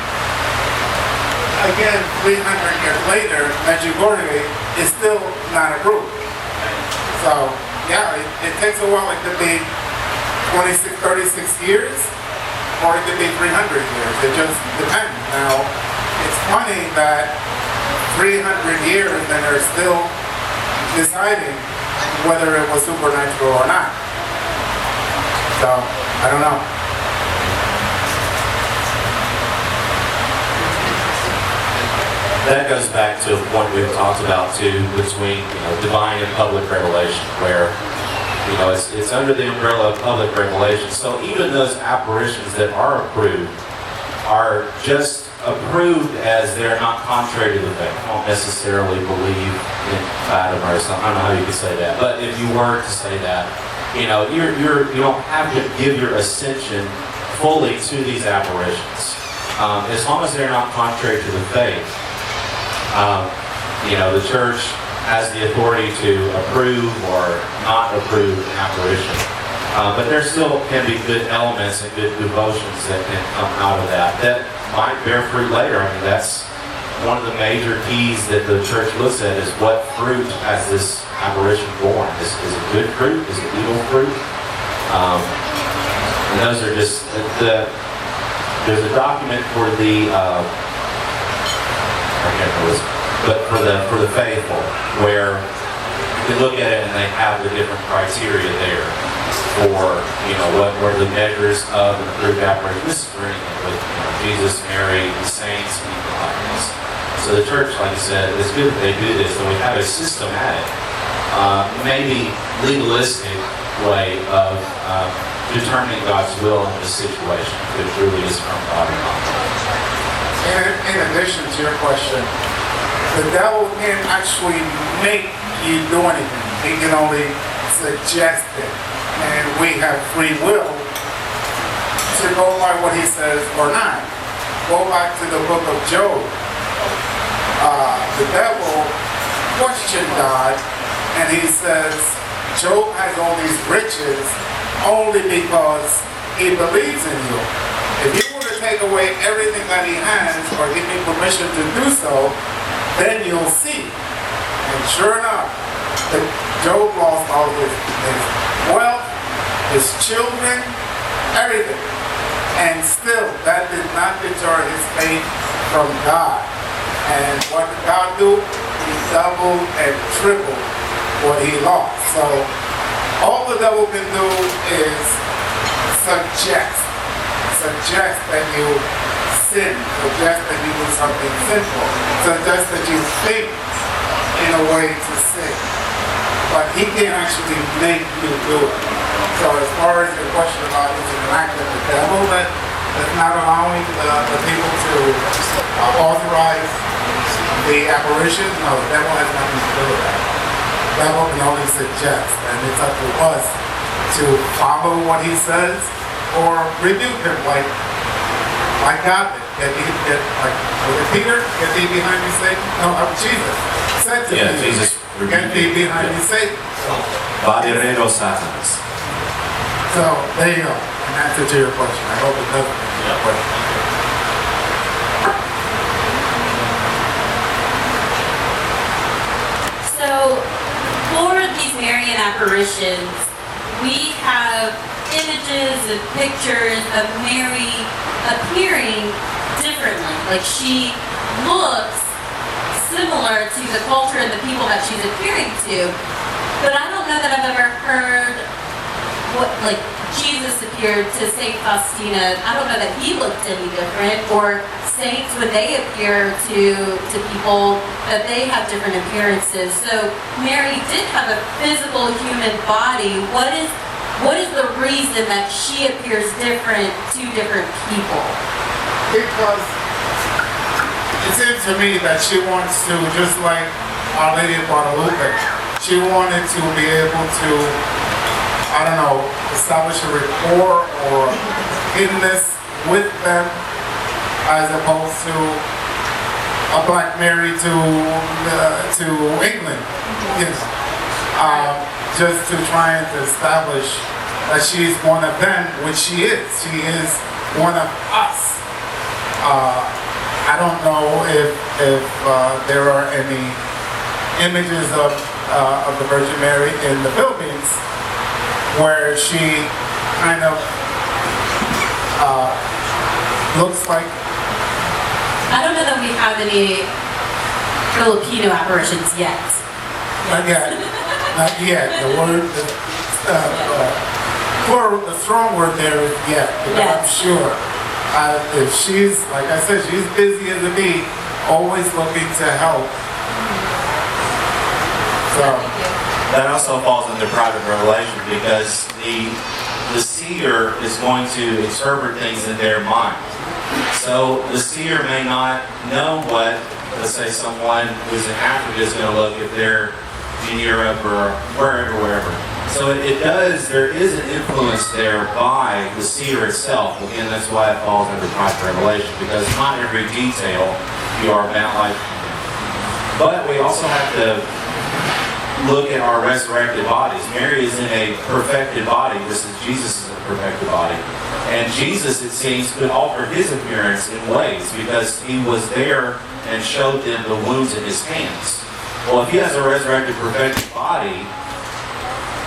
300 years later, Medjugorje is still not approved. So, yeah, it takes a while. It could be 26, 36 years, or it could be 300 years. It just depends. Now, it's funny that 300 years and they're still deciding whether it was supernatural or not. So, I don't know. That goes back to a point we've talked about too, between, you know, divine and public revelation, where, you know, it's under the umbrella of public revelation. So even those apparitions that are approved are just approved as they're not contrary to the faith. I don't necessarily believe in Fatima or something. I don't know how you could say that, but if you were to say that, you know, you don't have to give your ascension fully to these apparitions, as long as they're not contrary to the faith. You know, the church has the authority to approve or not approve an apparition. But there still can be good elements and good devotions that can come out of that might bear fruit later. I mean, that's one of the major keys that the church looks at, is what fruit has this apparition borne? Is it good fruit? Is it evil fruit? And those are just, there's a document for the, I can't remember this, but for the faithful, where you can look at it and they have the different criteria there for, you know, what were the measures of an approved apparition. This is for anything with, you know, Jesus, Mary, the saints, people like this. So the church, like I said, it's good that they do this, and we have a systematic, maybe legalistic way of determining God's will in this situation, if it truly is from God or not. In addition to your question, the devil can't actually make you do anything. He can only suggest it. And we have free will to go by what he says or not. Go back to the book of Job. The devil questioned God, and he says, Job has all these riches only because he believes in you. If you were to take away everything that he has, or give me permission to do so, then you'll see. And sure enough, Job lost all his wealth, his children, everything. And still, that did not deter his faith from God. And what did God do? He doubled and tripled what he lost. So, all the devil can do is suggest that you sin, suggest that you do something sinful, suggest that you think in a way to sin. But he can't actually make you do it. So as far as the question about is it an act of the devil that's not allowing the people to authorize the apparitions, no, the devil has nothing to do with that. The devil can only suggest, and it's up to us to follow what he says or rebuke him like God did. Was it Peter? Get thee behind me, Satan? No, Jesus said to me, Jesus, get thee behind me, Satan. Vadireno Satanas. So, there you go. An answer to your question. I hope it doesn't answer your question. So, for these Marian apparitions, we have images and pictures of Mary appearing differently. Like, she looks similar to the culture and the people that she's appearing to, but I don't know that I've ever heard what, like, Jesus appeared to Saint Faustina. I don't know that he looked any different, or saints, when they appear to people, that they have different appearances. So Mary did have a physical human body. What is the reason that she appears different to different people? Because it seems to me that she wants to, just like Our Lady of Guadalupe, she wanted to be able to, I don't know, establish a rapport or hiddenness with them, as opposed to a Black Mary to England, you know, just to try and to establish that she's one of them, which she is. She is one of us. I don't know if there are any images of the Virgin Mary in the Philippines where she kind of looks like. I don't know that we have any Filipino apparitions yet. Not yet. Not yet. The word, the strong word there is yet. Because I'm sure if she's, like I said, she's busy as a bee, always looking to help. So that also falls under private revelation, because the seer is going to interpret things in their mind. So the seer may not know what, let's say, someone who's in Africa is going to look if they're in Europe or wherever. So there is an influence there by the seer itself. Again, that's why it falls under private revelation, because not every detail you are bound like. But we also have to look at our resurrected bodies. Mary is in a perfected body, just as Jesus is in a perfected body. And Jesus, it seems, could alter his appearance in ways, because he was there and showed them the wounds in his hands. Well, if he has a resurrected, perfected body,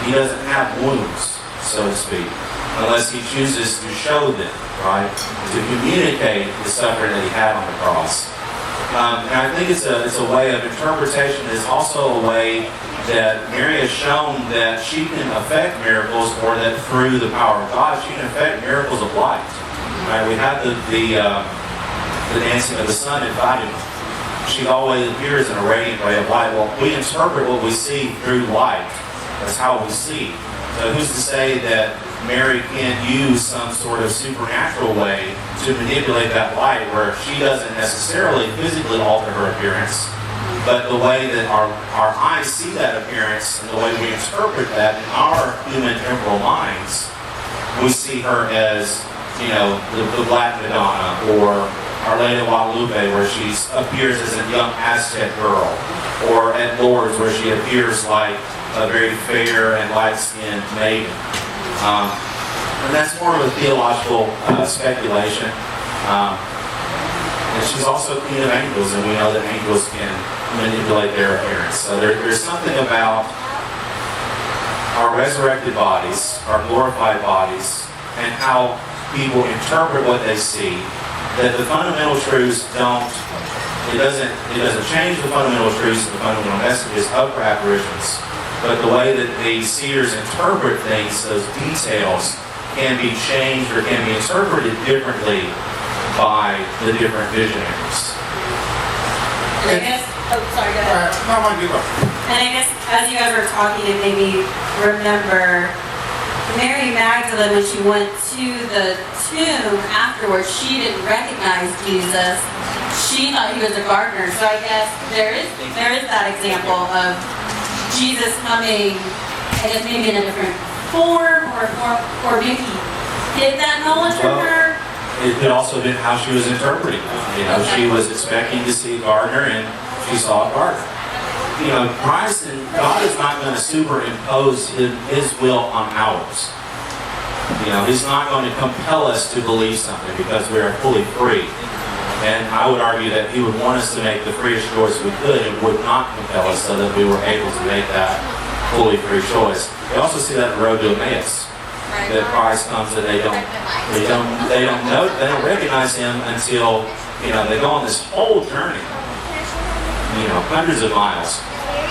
he doesn't have wounds, so to speak, unless he chooses to show them, right? To communicate the suffering that he had on the cross. And I think it's a way of interpretation. It's also a way that Mary has shown that she can affect miracles, or that through the power of God, she can affect miracles of light. Right? We have the dancing of the sun in Fatima. She always appears in a radiant ray of light. Well, we interpret what we see through light. That's how we see. So who's to say that Mary can't use some sort of supernatural way to manipulate that light, where she doesn't necessarily physically alter her appearance, but the way that our eyes see that appearance and the way we interpret that in our human temporal minds, we see her as, you know, the Black Madonna, or Our Lady of Guadalupe, where she appears as a young Aztec girl, or at Lourdes, where she appears like a very fair and light-skinned maiden. And that's more of a theological speculation. And she's also Queen of Angels, and we know that angels can manipulate their appearance. So there's something about our resurrected bodies, our glorified bodies, and how people interpret what they see, that the fundamental truths it doesn't change the fundamental truths and the fundamental messages of her apparitions, but the way that the seers interpret things, those details, can be changed or can be interpreted differently by the different visionaries. And I guess, oh, sorry, go ahead. And I guess as you guys were talking, it made me remember Mary Magdalene, when she went to the tomb afterwards, she didn't recognize Jesus. She thought he was a gardener. So I guess there is that example of Jesus coming, I guess maybe in a different form, or maybe he hid that knowledge from her. It could also have been how she was interpreting it. You know, she was expecting to see a gardener, and she saw a gardener. You know, Christ and God is not going to superimpose his will on ours. You know, he's not going to compel us to believe something because we are fully free. And I would argue that he would want us to make the freest choice we could, and would not compel us so that we were able to make that fully free choice. We also see that in the road to Emmaus. That Christ comes and they don't recognize him until, you know, they go on this whole journey, you know, hundreds of miles,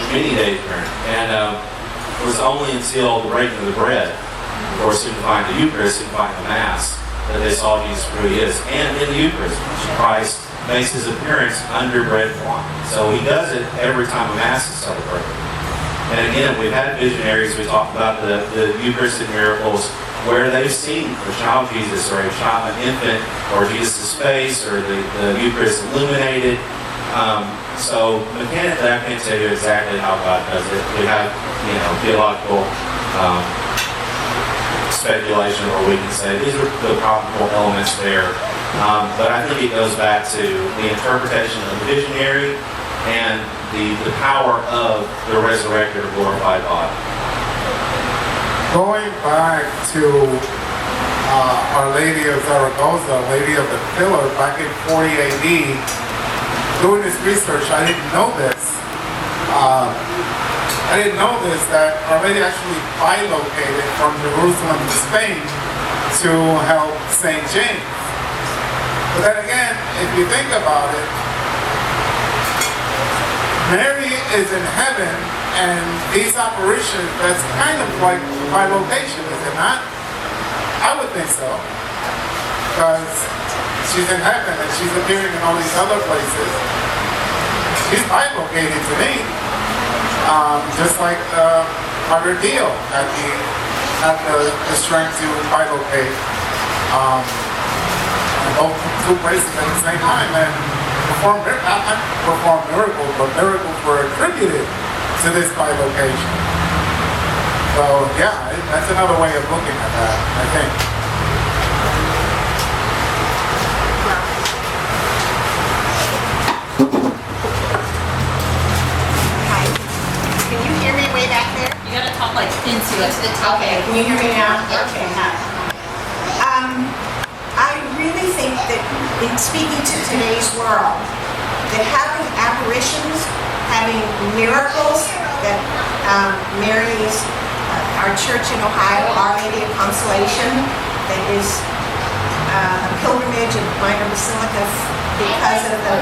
many days journey, and it was only until the breaking of the bread, of course, signifying the Eucharist, signifying the Mass, that they saw Jesus for who he is. And in the Eucharist, Christ makes his appearance under bread and wine. So he does it every time a Mass is celebrated. And again, we've had visionaries. We talked about the Eucharistic miracles where they've seen the child Jesus or a child, an infant, or Jesus' face, or the Eucharist illuminated. So mechanically, I can't tell you exactly how God does it. We have, theological speculation, or we can say these are the probable elements there. But I think it goes back to the interpretation of the visionary and the power of the resurrected or glorified body. Going back to Our Lady of Zaragoza, Lady of the Pillar, back in 40 AD, doing this research, I didn't know this. That Our Lady actually bilocated from Jerusalem to Spain to help St. James. But then again, if you think about it, Mary is in heaven, and these apparitions, that's kind of like bilocation, is it not? I would think so. Because she's in heaven and she's appearing in all these other places. She's bilocated to me. Just like Mother Dio had the strength to bilocate both two places at the same time and perform miracles, but miracles were attributed to this bilocation. So yeah, that's another way of looking at that, I think. Hi. Can you hear me way back there? You gotta talk like into it. Okay, can you hear me now? Okay, hi. I really think that in speaking to today's world, that having apparitions, having miracles, that Mary's, our church in Ohio, Our Lady of Consolation, that is a pilgrimage of minor basilica because of the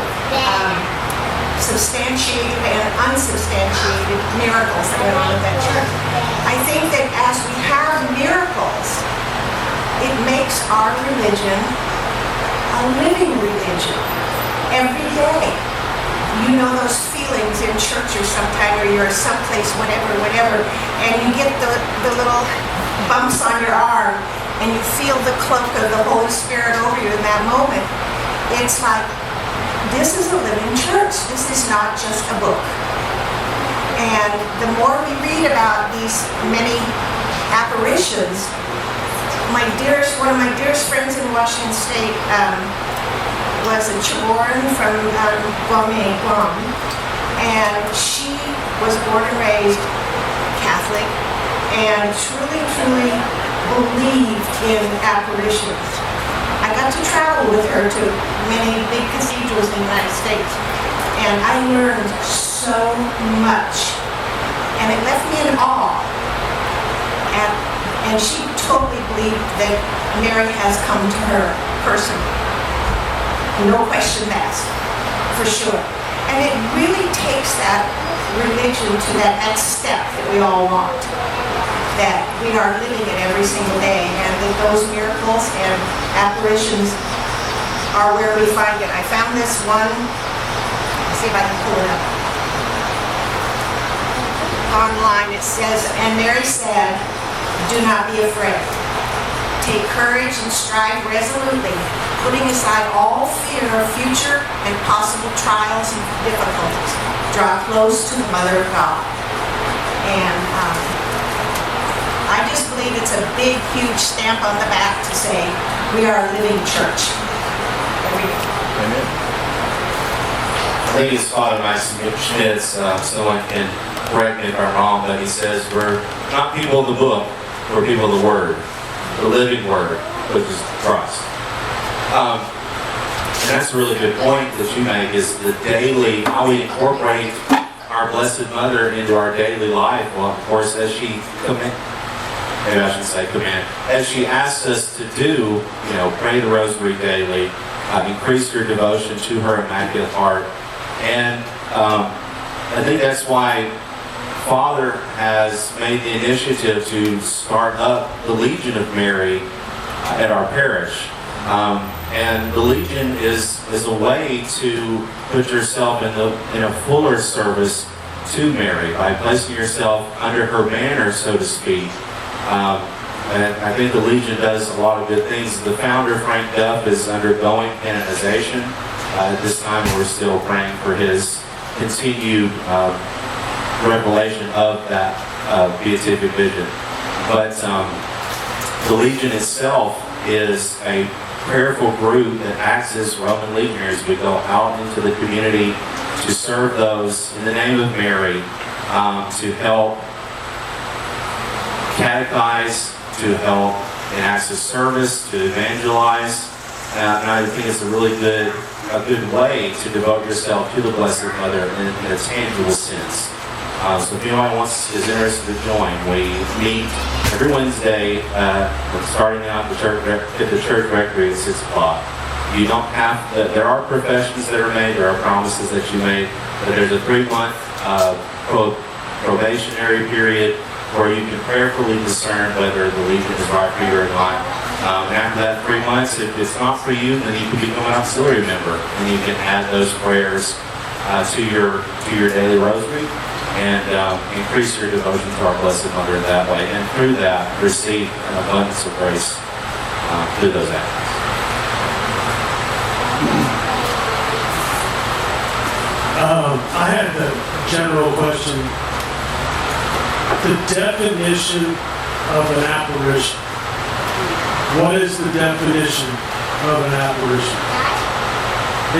substantiated and unsubstantiated miracles that went on at that church. I think that as we have miracles, it makes our religion a living religion every day. You know those feelings in church or sometime, or you're someplace, whatever, and you get the little bumps on your arm, and you feel the cloak of the Holy Spirit over you in that moment. It's like, this is a living church. This is not just a book. And the more we read about these many apparitions, one of my dearest friends in Washington State was a Chamorro from Guam, and she was born and raised Catholic and truly believed in apparitions. I got to travel with her to many big cathedrals in the United States, and I learned so much, and it left me in awe. And she totally believed that Mary has come to her personally. No question asked, for sure. And it really takes that religion to that next step that we all want. That we are living it every single day, and that those miracles and apparitions are where we find it. I found this one, let's see if I can pull it up. Online it says, and Mary said, "Do not be afraid. Take courage and strive resolutely, putting aside all fear of future and possible trials and difficulties. Draw close to the Mother of God." And I just believe it's a big, huge stamp on the back to say we are a living church. Amen. I think it's Father Maxim Schmitz, someone can correct me if I'm wrong, but he says we're not people of the book, we're people of the Word, the living Word, which is Christ. And that's a really good point that you make, is the daily, how we incorporate our Blessed Mother into our daily life. Well, of course, as she as she asks us to do, pray the Rosary daily, increase your devotion to her Immaculate Heart. And I think that's why Father has made the initiative to start up the Legion of Mary at our parish. And the Legion is a way to put yourself in a fuller service to Mary by placing yourself under her banner, so to speak. And I think the Legion does a lot of good things. The founder, Frank Duff, is undergoing canonization. At this time, we're still praying for his continued revelation of that beatific vision. But the Legion itself is a prayerful group that acts as Roman legionaries. We go out into the community to serve those in the name of Mary, to help catechize, to help in acts of service, to evangelize. And I think it's a really good way to devote yourself to the Blessed Mother in a tangible sense. So if anyone is interested to join, we meet every Wednesday, starting out at the church rectory at 6 o'clock. You don't have to, there are professions that are made, there are promises that you make, but there's a 3-month probationary period where you can prayerfully discern whether the Legion is right for you or not. And after that 3 months, if it's not for you, then you can become an auxiliary member, and you can add those prayers to your daily rosary, and increase your devotion to our Blessed Mother that way, and through that receive an abundance of grace through those acts. I had a general question. The definition of an apparition. What is the definition of an apparition?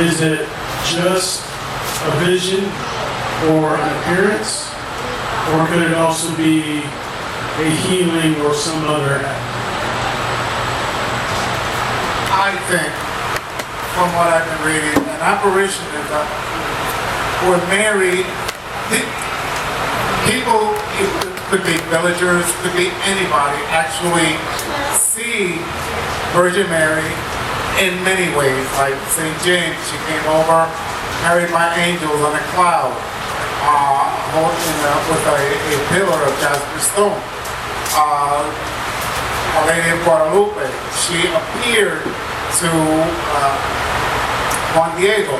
Is it just a vision or an appearance? Or could it also be a healing or some other act? I think, from what I've been reading, an apparition is where Mary, people, it could be villagers, could be anybody, actually see Virgin Mary in many ways. Like St. James, she came over, carried by angels on a cloud, with a pillar of jasper stone. Our Lady of Guadalupe, she appeared to Juan Diego.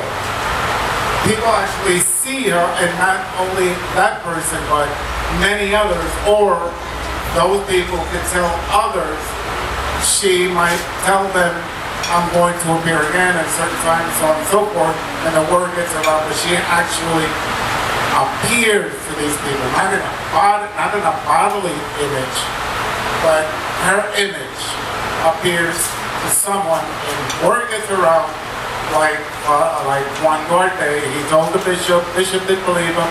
People actually see her, and not only that person, but many others, or those people can tell others. She might tell them, I'm going to appear again at a certain time, so on and so forth, and the word gets around, but she actually appears to these people, not in a bodily image, but her image appears to someone, and word gets around, like Juan Duarte. He told the bishop didn't believe him.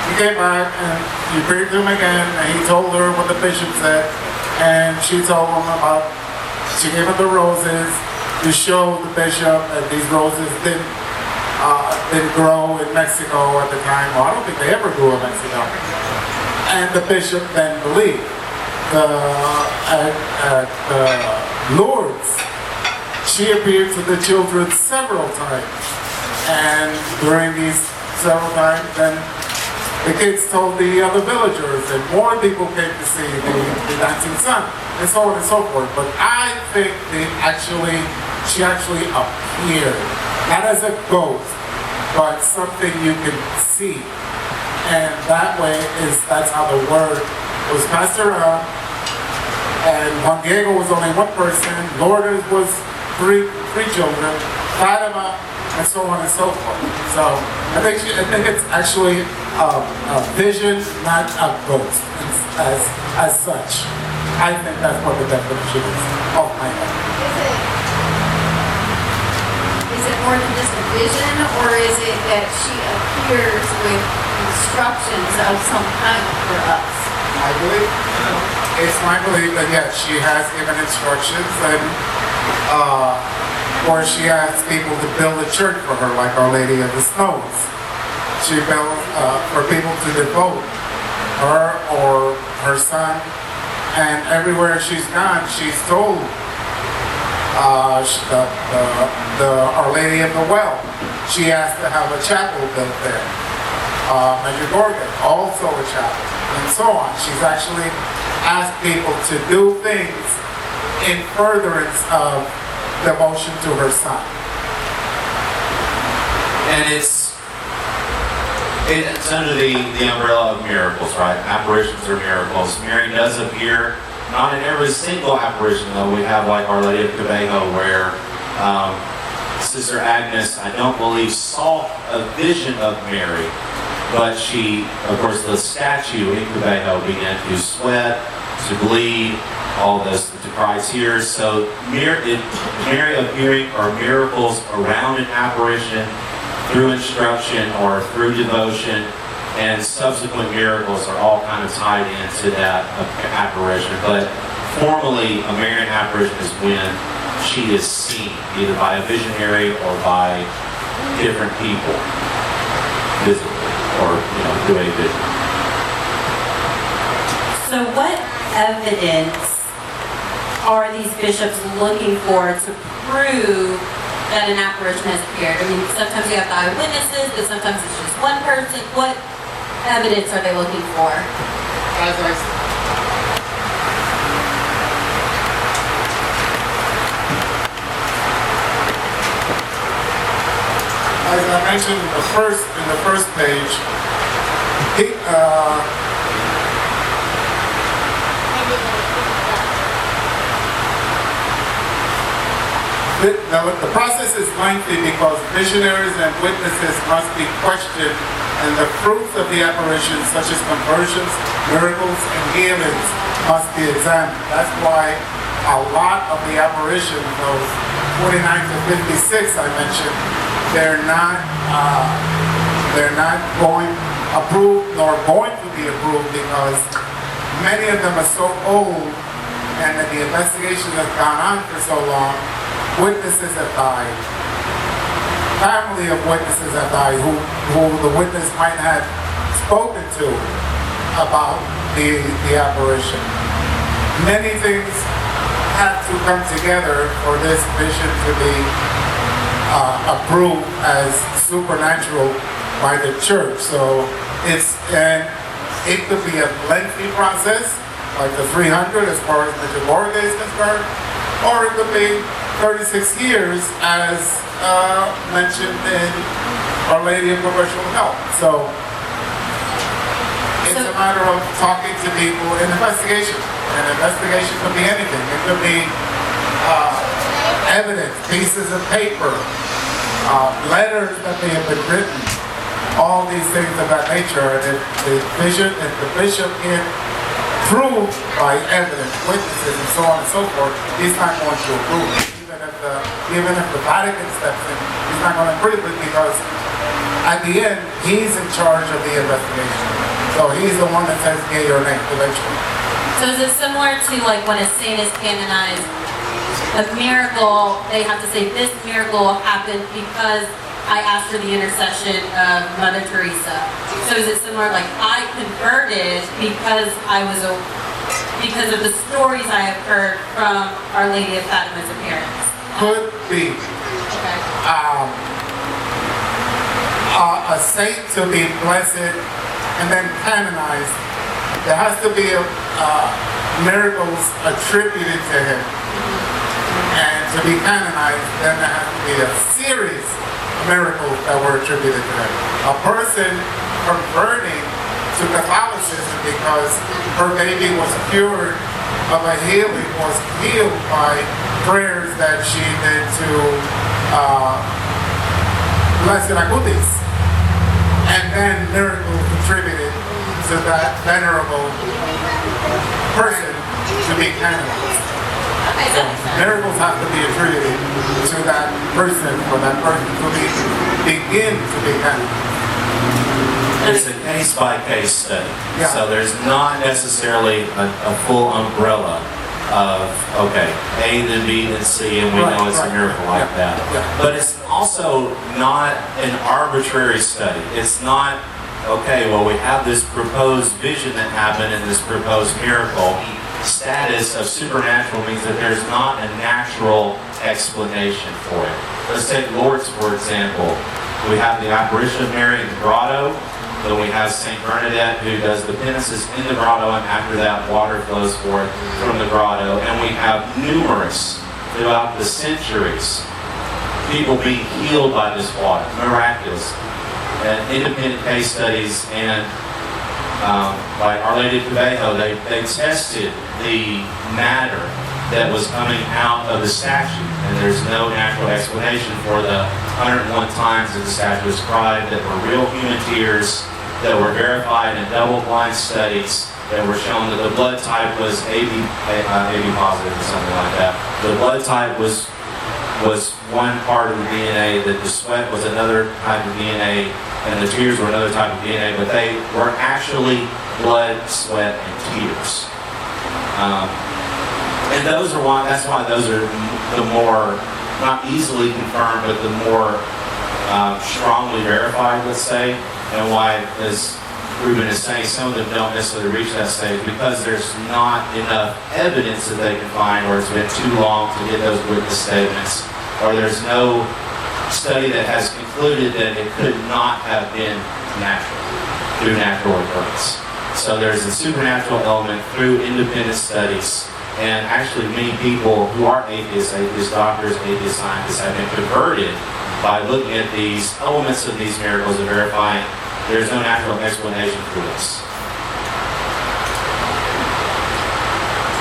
He came back and he appeared to him again, and he told her what the bishop said, and she told him she gave him the roses to show the bishop that these roses didn't grow in Mexico at the time. Well, I don't think they ever grew in Mexico. And the bishop then believed. At Lourdes, she appeared to the children several times. And during these several times, then the kids told the other villagers, and more people came to see the dancing sun, and so on and so forth. But I think she actually appeared, not as a ghost, but something you can see. And that's how the word was passed around. And Juan Diego was only one person, Lourdes was three children, Fatima, and so on and so forth. So I think it's actually a vision, not a ghost, as such. I think that's what the definition is of my head. Is it more than just a vision, or is it that she appears with instructions of some kind for us? It's my belief that yes, she has given instructions, and or she asked people to build a church for her, like Our Lady of the Snows. She built for people to devote her or her son, and everywhere she's gone, she's told Our Lady of the Well. She asked to have a chapel built there. Medjugorje, also a chapel, and so on. She's actually asked people to do things in furtherance of devotion to her son. And it's under the umbrella of miracles, right? Apparitions are miracles. Mary does appear not in every single apparition though. We have like Our Lady of Cabejo where Sister Agnes, I don't believe, saw a vision of Mary, but she, of course, the statue in Cabejo began to sweat, to bleed, all this, to cry tears. So Mary appearing or miracles around an apparition through instruction or through devotion, and subsequent miracles are all kind of tied into that apparition. But formally, a Marian apparition is when she is seen, either by a visionary or by different people, physically, or through a vision. So what evidence are these bishops looking for to prove that an apparition has appeared? I mean, sometimes you have the eyewitnesses, but sometimes it's just one person. What evidence are they looking for? As I mentioned in the first page, the process is lengthy because visionaries and witnesses must be questioned, and the fruits of the apparitions, such as conversions, miracles, and healings, must be examined. That's why a lot of the apparitions, those 49 to 56 I mentioned, they're not going approved nor going to be approved because many of them are so old, and that the investigation has gone on for so long. Witnesses have died. Family of witnesses have died who the witness might have spoken to about the apparition. Many things have to come together for this vision to be approved as supernatural by the church. So it could be a lengthy process, like the 300 as far as the Borgia is concerned, or it could be 36 years as mentioned in Our Lady of Perpetual Help. So it's a matter of talking to people in investigation. And investigation could be anything. It could be evidence, pieces of paper, letters that may have been written, all these things of that nature. And if the bishop can prove by evidence, witnesses, and so on and so forth, he's not going to approve it. Even if the Vatican steps in, he's not going to approve it because at the end, he's in charge of the investigation. So he's the one that says yea or nay eventually. So is it similar to like when a saint is canonized, a miracle, they have to say this miracle happened because I asked for the intercession of Mother Teresa. So is it similar, like I converted because of the stories I have heard from Our Lady of Fatima's appearance? Could be. Okay. A saint to be blessed and then canonized, there has to be miracles attributed to him. And to be canonized, then there has to be a series of miracles that were attributed to him. A person converting to Catholicism because her baby was cured of a healing, was healed by prayers that she did to Blessed Acutis, and then miracles attributed to that venerable person to be canonized. Okay, that makes sense. Miracles have to be attributed to that person for that person to begin to be canonized. It's a case-by-case study. Yeah. So there's not necessarily a full umbrella of, okay, A, then B, then C, and we know it's a miracle like that. Yeah. But it's also not an arbitrary study. It's not, okay, well, we have this proposed vision that happened and this proposed miracle. Status of supernatural means that there's not a natural explanation for it. Let's take Lourdes, for example. We have the apparition of Mary in the grotto. Then we have St. Bernadette who does the penances in the grotto, and after that water flows forth from the grotto. And we have numerous, throughout the centuries, people being healed by this water, miraculous. And independent case studies and like Our Lady of Cabejo, they tested the matter that was coming out of the statue, and there's no natural explanation for the 101 times that the statue was cried that were real human tears that were verified in double-blind studies that were shown that the blood type was AB positive or something like that. The blood type was one part of the DNA, that the sweat was another type of DNA, and the tears were another type of DNA, but they were actually blood, sweat, and tears. And that's why those are the more, not easily confirmed, but the more strongly verified, let's say, and why, as Ruben is saying, some of them don't necessarily reach that stage because there's not enough evidence that they can find, or it's been too long to get those witness statements, or there's no study that has concluded that it could not have been natural, through natural occurrence. So there's a supernatural element through independent studies. And actually many people who are atheists, atheist doctors, atheist scientists, have been converted by looking at these elements of these miracles and verifying there's no natural explanation for this.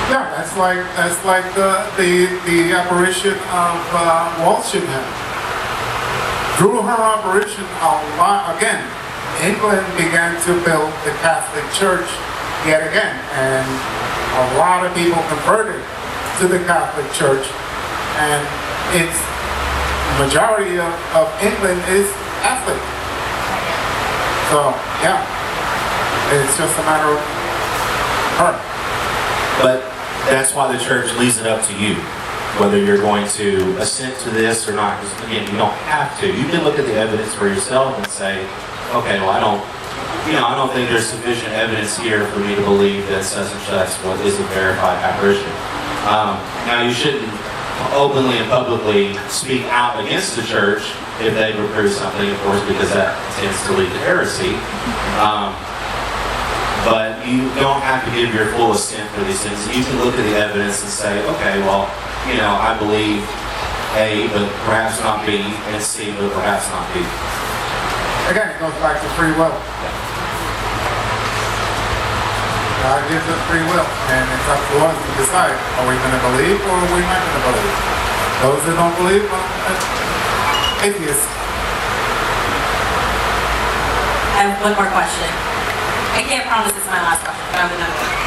Yeah, that's like the apparition of Walsingham. Through her apparition, again, England began to build the Catholic Church yet again, and a lot of people converted to the Catholic Church, and its majority of England is Catholic. So, yeah, it's just a matter of her. But that's why the church leaves it up to you, whether you're going to assent to this or not. Because again, you don't have to. You can look at the evidence for yourself and say, okay, well, I don't think there's sufficient evidence here for me to believe that such and such is a verified apparition. Now, you shouldn't openly and publicly speak out against the church if they prove something, of course, because that tends to lead to heresy. But you don't have to give your full assent for these things. You can look at the evidence and say, okay, well, I believe A, but perhaps not B, and C, but perhaps not D. Again, it goes back to free will. God gives us free will, and it's up to us to decide, are we going to believe or are we not going to believe? Those that don't believe are atheists. I have one more question. I can't promise it's my last question, but I have another one.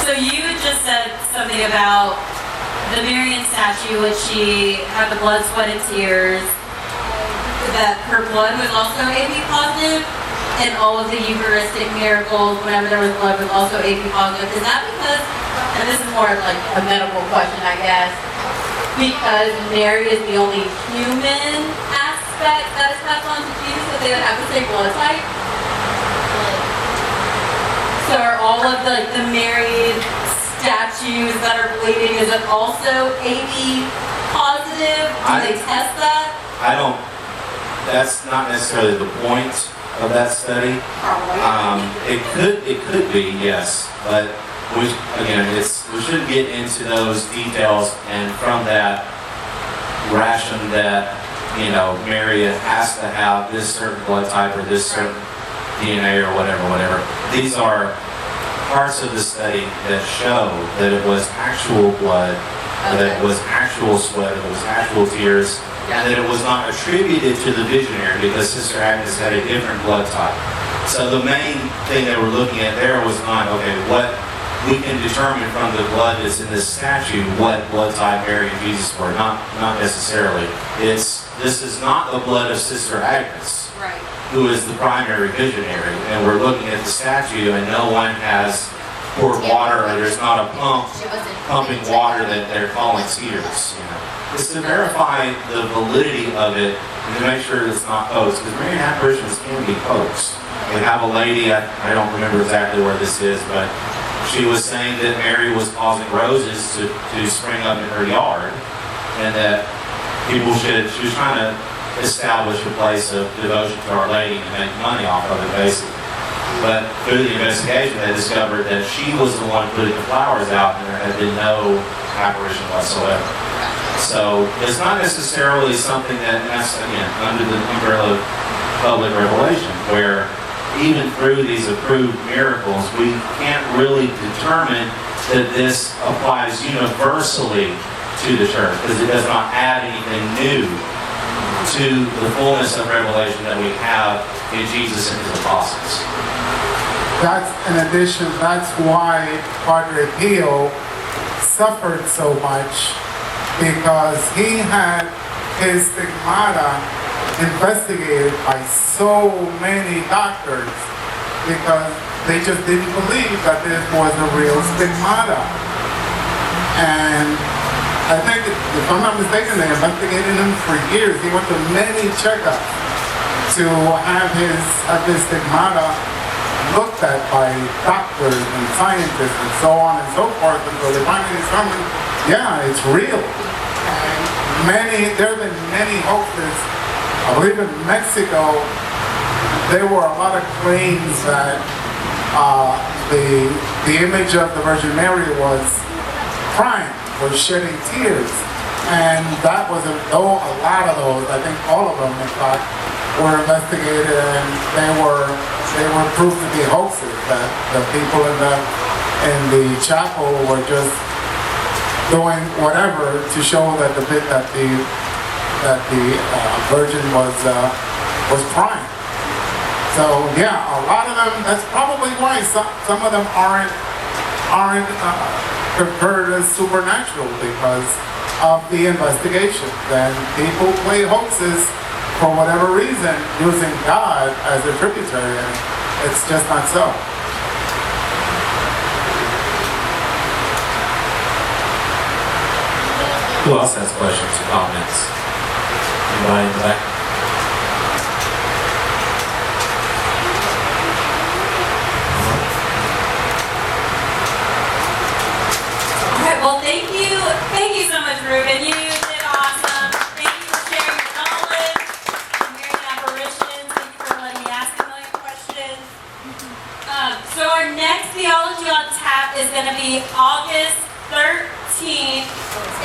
So you just said something about the Marian statue, when she had the blood, sweat, and tears, that her blood was also AB positive, and all of the Eucharistic miracles, whenever there was blood, was also AB positive. Is that because, and this is more of like a medical question, I guess, because Mary is the only human aspect that is passed on to Jesus, that they would have the same blood type? So are all of the Marian statues that are bleeding, is it also AB positive? Do they test that? That's not necessarily the point of that study. It could be, yes, but we shouldn't get into those details, and from that ration that Mary has to have this certain blood type or this certain DNA or whatever. These are parts of the study that show that it was actual blood, that it was actual sweat, it was actual tears, and that it was not attributed to the visionary because Sister Agnes had a different blood type. So the main thing that we're looking at there was not, okay, what we can determine from the blood that's in this statue what blood type Mary and Jesus were. Not necessarily. This is not the blood of Sister Agnes, Right. who is the primary visionary, and we're looking at the statue and no one has poured water, or there's not a pump pumping water that they're calling tears. It's to verify the validity of it and to make sure it's not hoax, because Marian Apparitions can be hoax. We have a lady, I don't remember exactly where this is, but she was saying that Mary was causing roses to spring up in her yard, and that she was trying to establish a place of devotion to Our Lady and make money off of it, basically. But through the investigation, they discovered that she was the one putting the flowers out, and there had been no apparition whatsoever. So it's not necessarily something that's, again, under the umbrella of public revelation, where even through these approved miracles, we can't really determine that this applies universally to the church, because it does not add anything new to the fullness of revelation that we have in Jesus and his apostles. That's in addition, that's why Padre Pio suffered so much, because he had his stigmata investigated by so many doctors, because they just didn't believe that this was a real stigmata. And I think, if I'm not mistaken, they investigated him for years. He went to many checkups to have his stigmata looked at by doctors and scientists and so on and so forth, until they finally determined, yeah, it's real. And there have been many hoaxes. I believe in Mexico, there were a lot of claims that the image of the Virgin Mary was crying, was shedding tears. And that was a lot of those, I think all of them in fact, were investigated, and they were proved to be hoaxes, that the people in the chapel were just doing whatever to show that the Virgin was crying. So yeah, a lot of them. That's probably why some of them aren't preferred as supernatural, because of the investigation. Then people play hoaxes for whatever reason, using God as a tributary, and it's just not so. Who else has questions or comments? Anybody in the back? All right, well, thank you so much, Ruben. You did awesome. Thank you for sharing your knowledge. Marian Apparitions, thank you for letting me ask a million questions. So our next Theology on Tap is going to be August 13th.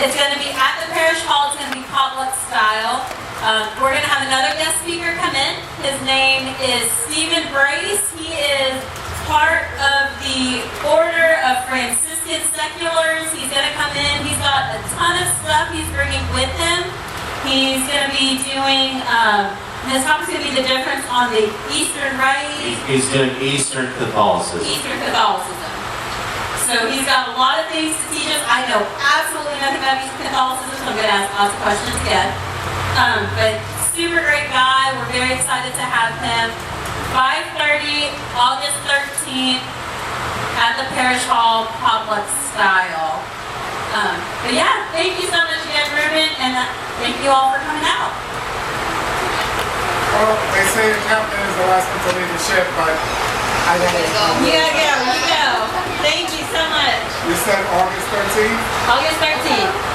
It's going to be at the Parish Hall. It's going to be potluck style. We're going to have another guest speaker come in. His name is Stephen Brace. He is part of the Order of Franciscan Seculars. He's going to come in. He's got a ton of stuff he's bringing with him. He's going to be doing, his topic's going to be the difference on the Eastern Rite. He's doing Eastern Catholicism. Eastern Catholicism. So he's got a lot of things to teach us. I know absolutely nothing about Eastern Catholicism, so I'm going to ask lots of questions again. But super great guy. We're very excited to have him. 5:30, August 13th, at the Parish Hall, potluck style. But yeah, thank you so much again, Ruben, and thank you all for coming out. Well, they say the captain is the last one to leave the ship, but I gotta go. You gotta go, you go. Thank you so much. You said August 13th? August 13th.